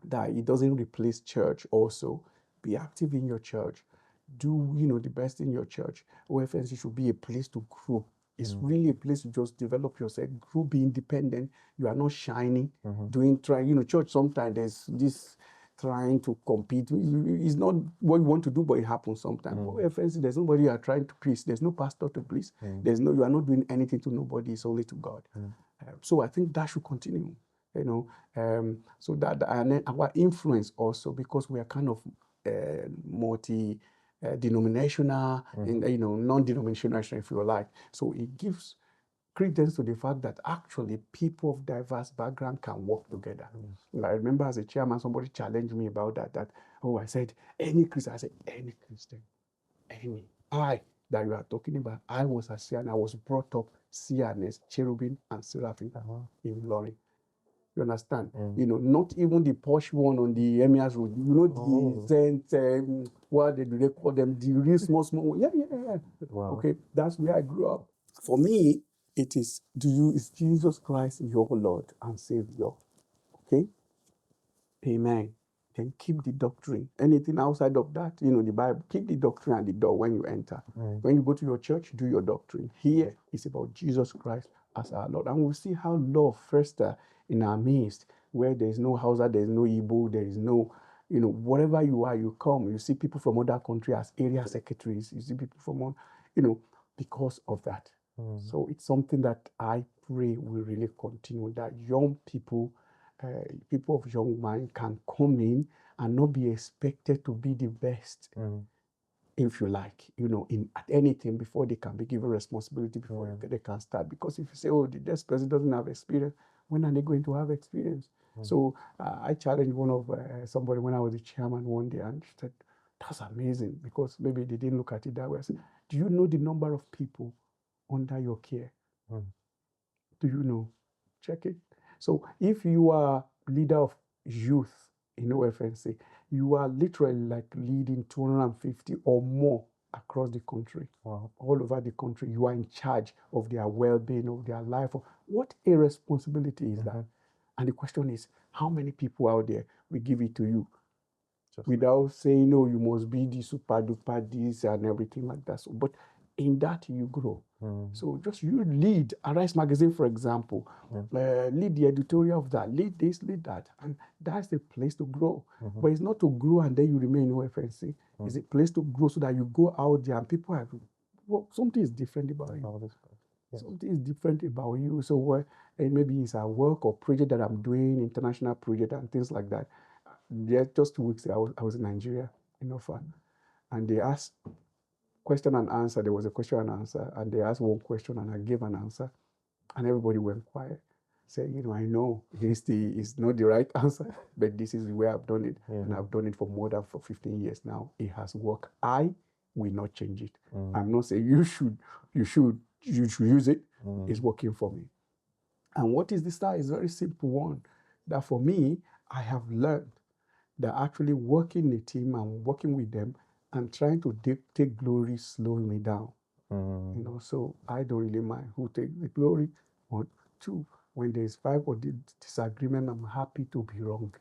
That it doesn't replace church also. Be active in your church. Do, the best in your church. OFNC should be a place to grow. It's really a place to just develop yourself, grow, be independent. You are not shining, church sometimes there's this trying to compete. It's not what you want to do, but it happens sometimes. OFNC, there's nobody you are trying to please. There's no pastor to please. You are not doing anything to nobody. It's only to God. So I think that should continue. So that and then our influence also, because we are kind of multi denominational and non-denominational, if you like. So it gives credence to the fact that actually people of diverse background can work together. I remember as a chairman, somebody challenged me about that. I said, any Christian. I said, any Christian, any. That you are talking about, I was a CN. I was brought up CNS, cherubim and seraphim in glory. You understand? Not even the posh one on the Emirs Road. The Zen, what do they call them? The real small. Yeah. Wow. Okay, that's where I grew up. For me, is Jesus Christ your Lord and Savior. Okay? Amen. then keep the doctrine. Anything outside of that, the Bible, keep the doctrine at the door when you enter. When you go to your church, do your doctrine. Here is about Jesus Christ as our Lord. And we'll see how love first in our midst, where there's no Hausa, there's no Igbo, there is no, whatever you are, you come. You see people from other countries as area secretaries. You see people from, because of that. So it's something that I pray will really continue, that young people, people of young mind can come in and not be expected to be the best, if you like, at anything before they can be given responsibility, before they can start. Because if you say, oh, the next person doesn't have experience, when are they going to have experience? So I challenged one of somebody when I was the chairman one day, and she said, that's amazing, because maybe they didn't look at it that way. I said, do you know the number of people under your care? Do you know? Check it. So if you are leader of youth in OFNC, you are literally like leading 250 or more across the country. Wow. All over the country. You are in charge of their well-being, of their life. What a responsibility is that? And the question is, how many people out there will give it to you? Without saying, no, you must be the super duper this and everything like that. So, but in that you grow. So just you lead Arise Magazine, for example, lead the editorial of that, lead this, lead that. And that's the place to grow. But it's not to grow and then you remain in OFNC. It's a place to grow so that you go out there and people have, something is different about you. Something is different about you. So maybe it's a work or project that I'm doing, international project and things like that. Just 2 weeks ago, I was in Nigeria, in Ofa, and they asked question and answer. There was a question and answer, and they asked one question, and I gave an answer, and everybody went quiet. Say, I know it's not the right answer, but this is the way I've done it, and I've done it for more than 15 years now. It has worked. I will not change it. I'm not saying you should use it. It's working for me. And what is the star? Is a very simple one. That for me, I have learned that actually working in a team and working with them and trying to take glory slows me down. So I don't really mind who takes the glory. 1, 2, when there's 5 or disagreement, I'm happy to be wrong.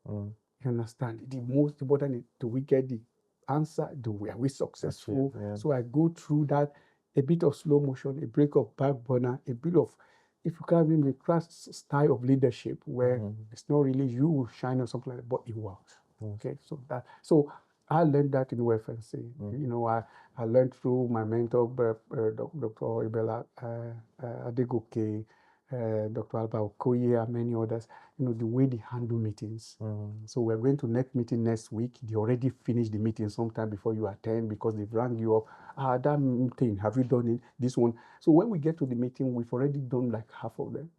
You understand? The most important is, do we get the answer? Are we successful? So I go through that, a bit of slow motion, a break of back burner, a bit of, if you can even the class style of leadership where it's not really you will shine or something like that, but it works. Okay, so I learned that in UFNC. I learned through my mentor, Dr. Ibela Adegoke, Dr. Alba Okoye, and many others, the way they handle meetings. So we're going to next meeting next week. They already finished the meeting sometime before you attend because they've rang you up. That meeting, have you done it? This one. So when we get to the meeting, we've already done like half of them.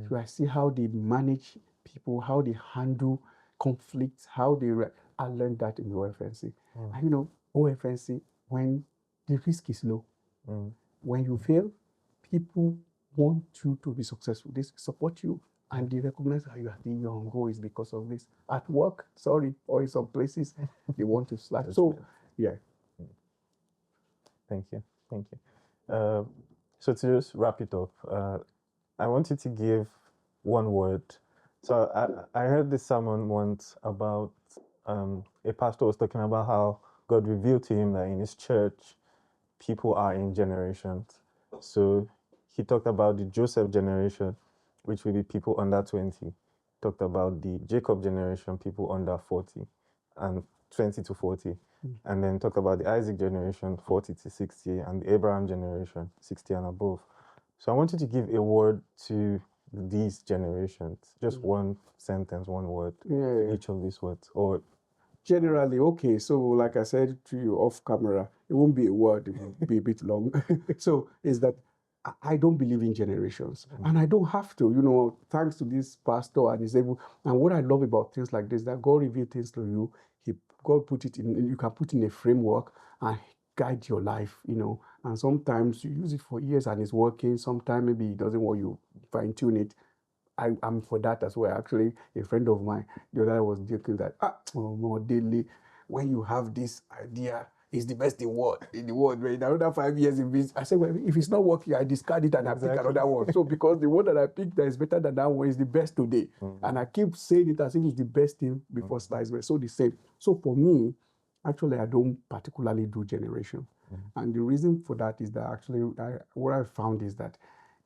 So I see how they manage people, how they handle conflicts, how they... I learned that in the OFNC. And OFNC, when the risk is low, when you fail, people want you to be successful. They support you and they recognize how you are doing your own goal is because of this. At work, or in some places, they want to slash. So, yeah. Thank you. So to just wrap it up, I wanted to give one word. So I heard this sermon once about a pastor was talking about how God revealed to him that in his church, people are in generations. So he talked about the Joseph generation, which will be people under 20. Talked about the Jacob generation, people under 40 and 20 to 40. And then talked about the Isaac generation, 40 to 60, and the Abraham generation, 60 and above. So I wanted to give a word to these generations, just one sentence, one word, each of these words, or generally, okay. So like I said to you off camera, it won't be a word, it will be a bit long. So is that I don't believe in generations, and I don't have to, thanks to this pastor and he's able. And what I love about things like this, that God reveals things to you, God put it in, you can put in a framework and guide your life, and sometimes you use it for years and it's working. Sometimes maybe it doesn't work, you fine tune it. I'm for that as well. Actually, a friend of mine the other day was joking that, more daily, when you have this idea, is the best in the world. Right? In another 5 years, I said, well, if it's not working, I discard it and I pick another one. So because the one that I picked that is better than that one is the best today. And I keep saying it as if it's the best thing before sliced bread. So the same. So for me, actually, I don't particularly do generation. And the reason for that is that actually what I found is that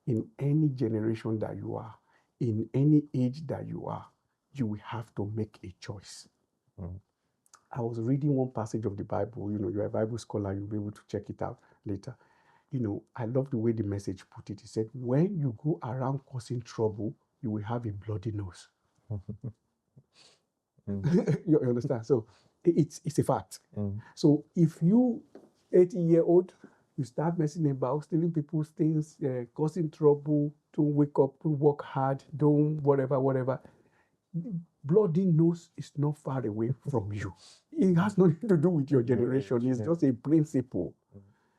in any generation that you are, in any age that you are, you will have to make a choice. I was reading one passage of the Bible. You're a Bible scholar, you'll be able to check it out later. I love the way the message put it. He said, when you go around causing trouble, you will have a bloody nose. You understand? So it's a fact. So if you, 80-year-old, you start messing about, stealing people's things, causing trouble, don't wake up, don't work hard, don't whatever, bloody nose is not far away from you. It has nothing to do with your generation. It's just a principle.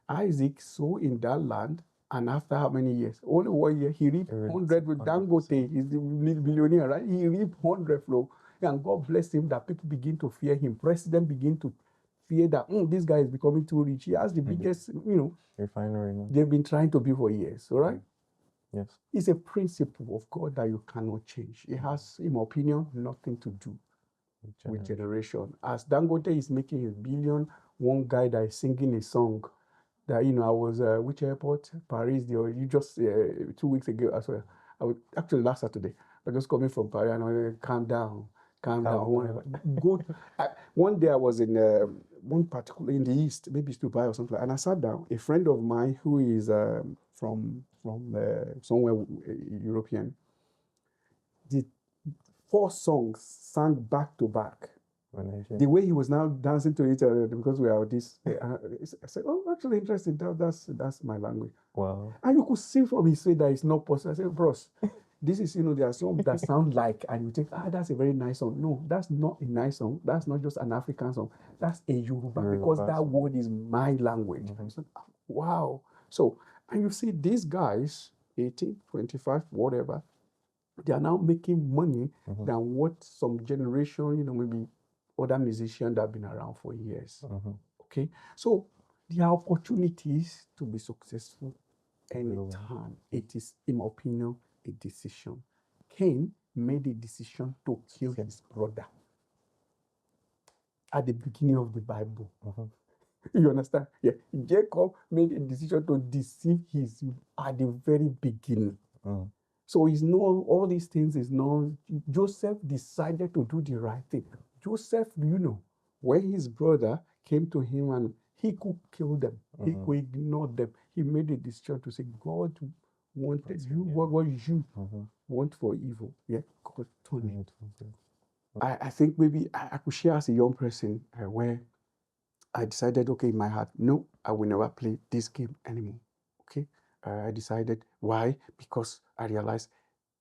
Isaac sowed in that land, and after how many years? Only 1 year, he reaped 100 with Dangote. He's the billionaire, right? He reaped 100 flow. And God blessed him that people begin to fear him. President begin to fear that this guy is becoming too rich. He has the biggest, refinery. They've been trying to be for years, all right? Yes. It's a principle of God that you cannot change. It has, in my opinion, nothing to do with generation. As Dangote is making his billion, one guy that is singing a song that, I was, which airport? Paris, you just 2 weeks ago as well. Actually last Saturday, I was just coming from Paris and I went, calm down, whatever. Go. One day I was in one particular in the east, maybe it's Dubai or something, and I sat down. A friend of mine who is from somewhere European, did 4 songs sang back to back. The way he was now dancing to each other because we are this. I said, oh, actually interesting. That's my language. Wow. And you could see from his face that it's not possible. I said, bros, this is, there are some that sound like, and you think, that's a very nice song. No, that's not a nice song. That's not just an African song. That's a Yoruba, because that word is my language. I said, wow. So, and you see these guys, 18, 25, whatever, they are now making money than what some generation, maybe other musicians that have been around for years. Okay, so there are opportunities to be successful anytime. It is, in my opinion, a decision. Cain made a decision to kill his brother at the beginning of the Bible. You understand? Yeah, Jacob made a decision to deceive his at the very beginning. So it's not, all these things is not, Joseph decided to do the right thing. Joseph, when his brother came to him and he could kill them, he could ignore them, he made a decision to say, God wanted you, what you want for evil. Yeah, God turned it. I think maybe I could share as a young person where I decided, okay, in my heart, no, I will never play this game anymore. Okay, I decided. Why? Because I realized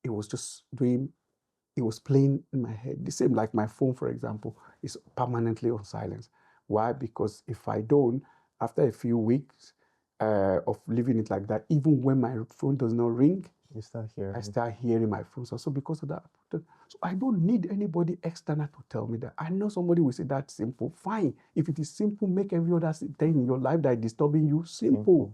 it was just it was playing in my head. The same like my phone, for example, is permanently on silence. Why? Because if I don't, after a few weeks of leaving it like that, even when my phone does not ring, I start hearing my phone. So because of that, so I don't need anybody external to tell me that. I know somebody will say that's simple. Fine. If it is simple, make every other thing in your life that is disturbing you simple.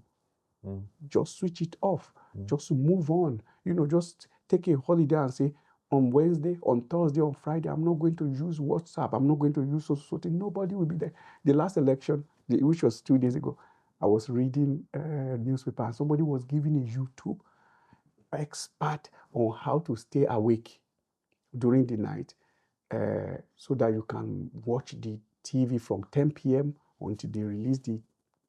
Just switch it off. Just move on. Just take a holiday and say, on Wednesday, on Thursday, on Friday, I'm not going to use WhatsApp. I'm not going to use so nobody will be there. The last election, which was 2 days ago, I was reading a newspaper and somebody was giving a YouTube expert on how to stay awake during the night so that you can watch the TV from 10 p.m. until they release the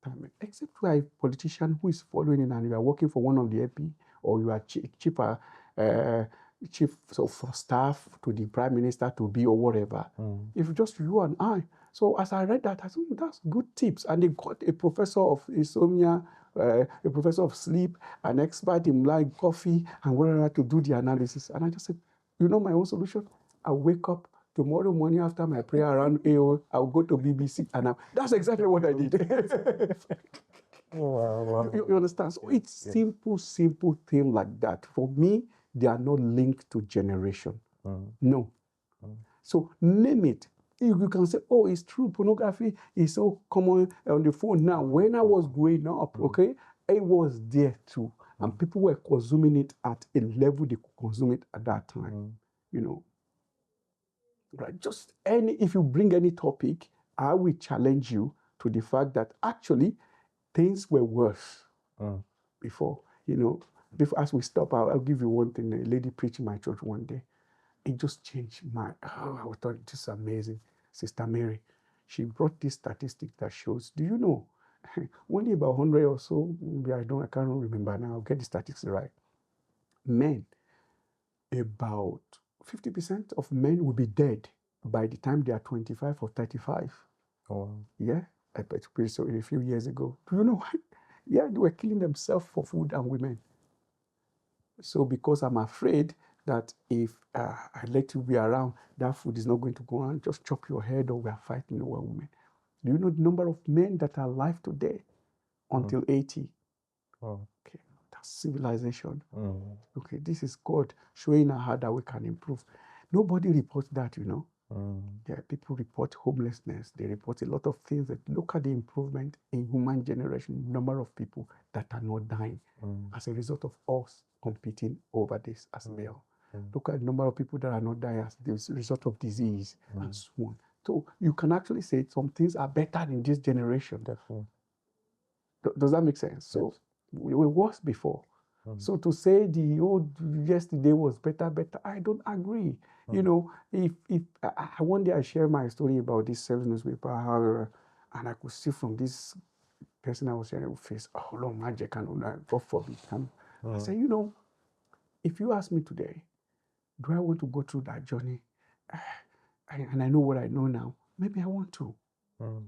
time. Except you are a politician who is following it and you are working for one of the AP, or you are chief of staff to the prime minister to be, or whatever. If just you and I. So as I read that, I said, that's good tips. And they got a professor of insomnia, a professor of sleep, an expert in like coffee and whatever to do the analysis. And I just said, my own solution? I'll wake up tomorrow morning after my prayer around AO, I'll go to BBC. And that's exactly what I did. Wow. You understand? So it's simple thing like that. For me, they are not linked to generation. No. So name it. You can say, oh, it's true, pornography is so common on the phone now. When I was growing up, okay, it was there too. And people were consuming it at a level they could consume it at that time. You know, right? Just if you bring any topic, I will challenge you to the fact that actually things were worse before. You know, before as we stop, I'll give you one thing. A lady preached in my church one day. It just changed my. I thought this is amazing. Sister Mary, she brought this statistic that shows. Do you know? Only about 100 or so. Maybe I can't remember now. I'll get the statistics right. Men, about 50% of men will be dead by the time they are 25 or 35. Oh. Yeah, I bet so a few years ago. Do you know why? Yeah, they were killing themselves for food and women. So because I'm afraid that if I let you be around, that food is not going to go on, just chop your head or we are fighting over women. Do you know the number of men that are alive today until 80? Oh. Okay, that's civilization. Okay, this is God showing us how that we can improve. Nobody reports that, you know. Yeah, people report homelessness. They report a lot of things. That look at the improvement in human generation, number of people that are not dying as a result of us competing over this as male. Look at the number of people that are not dying as the result of disease and so on. So you can actually say some things are better in this generation. Definitely. Does that make sense? So we were worse before. So to say the old yesterday was better, I don't agree. You know, if one day I share my story about this sales newspaper, and I could see from this person I was sharing with face, oh, Lord, magic, and God forbid. I say, you know, if you ask me today, do I want to go through that journey? And I know what I know now. Maybe I want to. You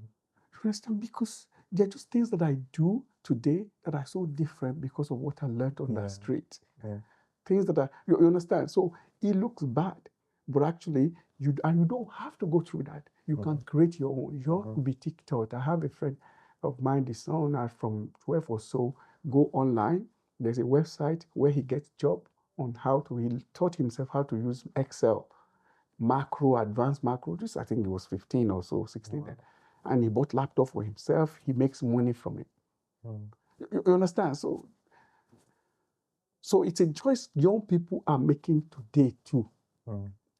understand? Because they're just things that I do today that are so different because of what I learned on that street. Things that are, you understand? So it looks bad, but actually, you don't have to go through that. You can create your own. Yours will be TikTok. I have a friend of mine, the son from 12 or so, go online. There's a website where he gets job on he taught himself how to use Excel, macro, advanced macro. This, I think it was 15 or so, 16 then. And he bought laptop for himself. He makes money from it. You understand? So it's a choice young people are making today too.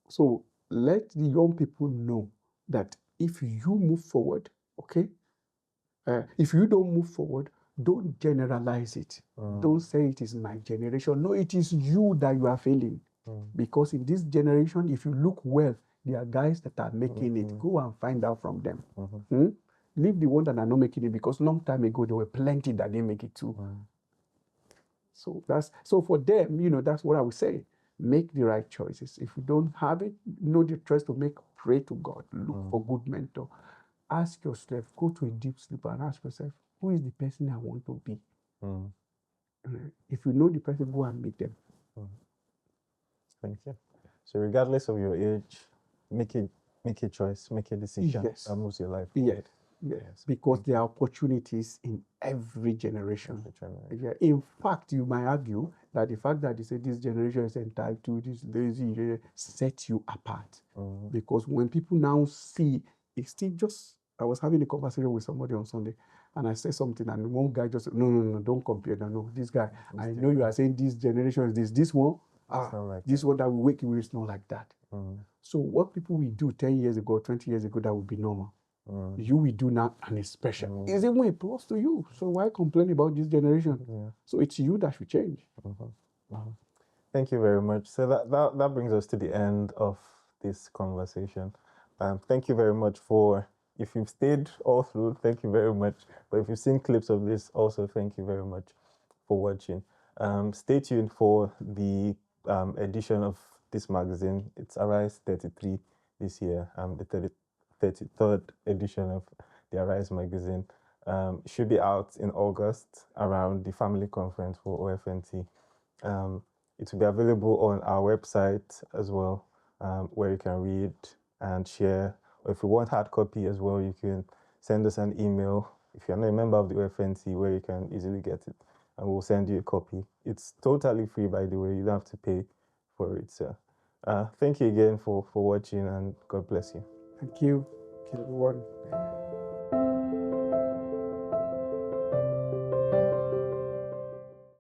So let the young people know that if you move forward, okay? If you don't move forward, don't generalize it. Don't say it is my generation. No, it is you that you are failing. Because in this generation, if you look well, there are guys that are making it. Go and find out from them. Leave the one that are not making it, because long time ago there were plenty that didn't make it too. So for them, you know, that's what I would say. Make the right choices. If you don't have it, know the choice to make. Pray to God. Look for good mentor. Ask yourself. Go to a deep sleep and ask yourself, who is the person I want to be? If you know the person, go and meet them. Thank you. So regardless of your age, make a choice, make a decision that moves your life forward. Yes. Because there are opportunities in every generation. Yeah. In fact, you might argue that the fact that they say this generation is entitled, this lazy, sets you apart. Because when people now see, it's still just, I was having a conversation with somebody on Sunday, and I said something, and one guy just said, no, don't compare that. No, this guy, I know you are saying this generation is this one. This one that will wake you is not like that. So what people will do 10 years ago, 20 years ago, that would be normal. You will do now, and it's special. It's even a plus to you. So why complain about this generation? So it's you that should change. Thank you very much. So that brings us to the end of this conversation. Thank you very much if you've stayed all through, thank you very much. But if you've seen clips of this, also thank you very much for watching. Stay tuned for the edition of this magazine. It's Arise 33 this year, the 33rd edition of the Arise magazine. Should be out in August around the family conference for OFNT. It will be available on our website as well, where you can read and share. Or if you want hard copy as well, you can send us an email if you're not a member of the OFNT, where you can easily get it, and we'll send you a copy. It's totally free, by the way. You don't have to pay for it. So thank you again for watching, and God bless you. Thank you, everyone.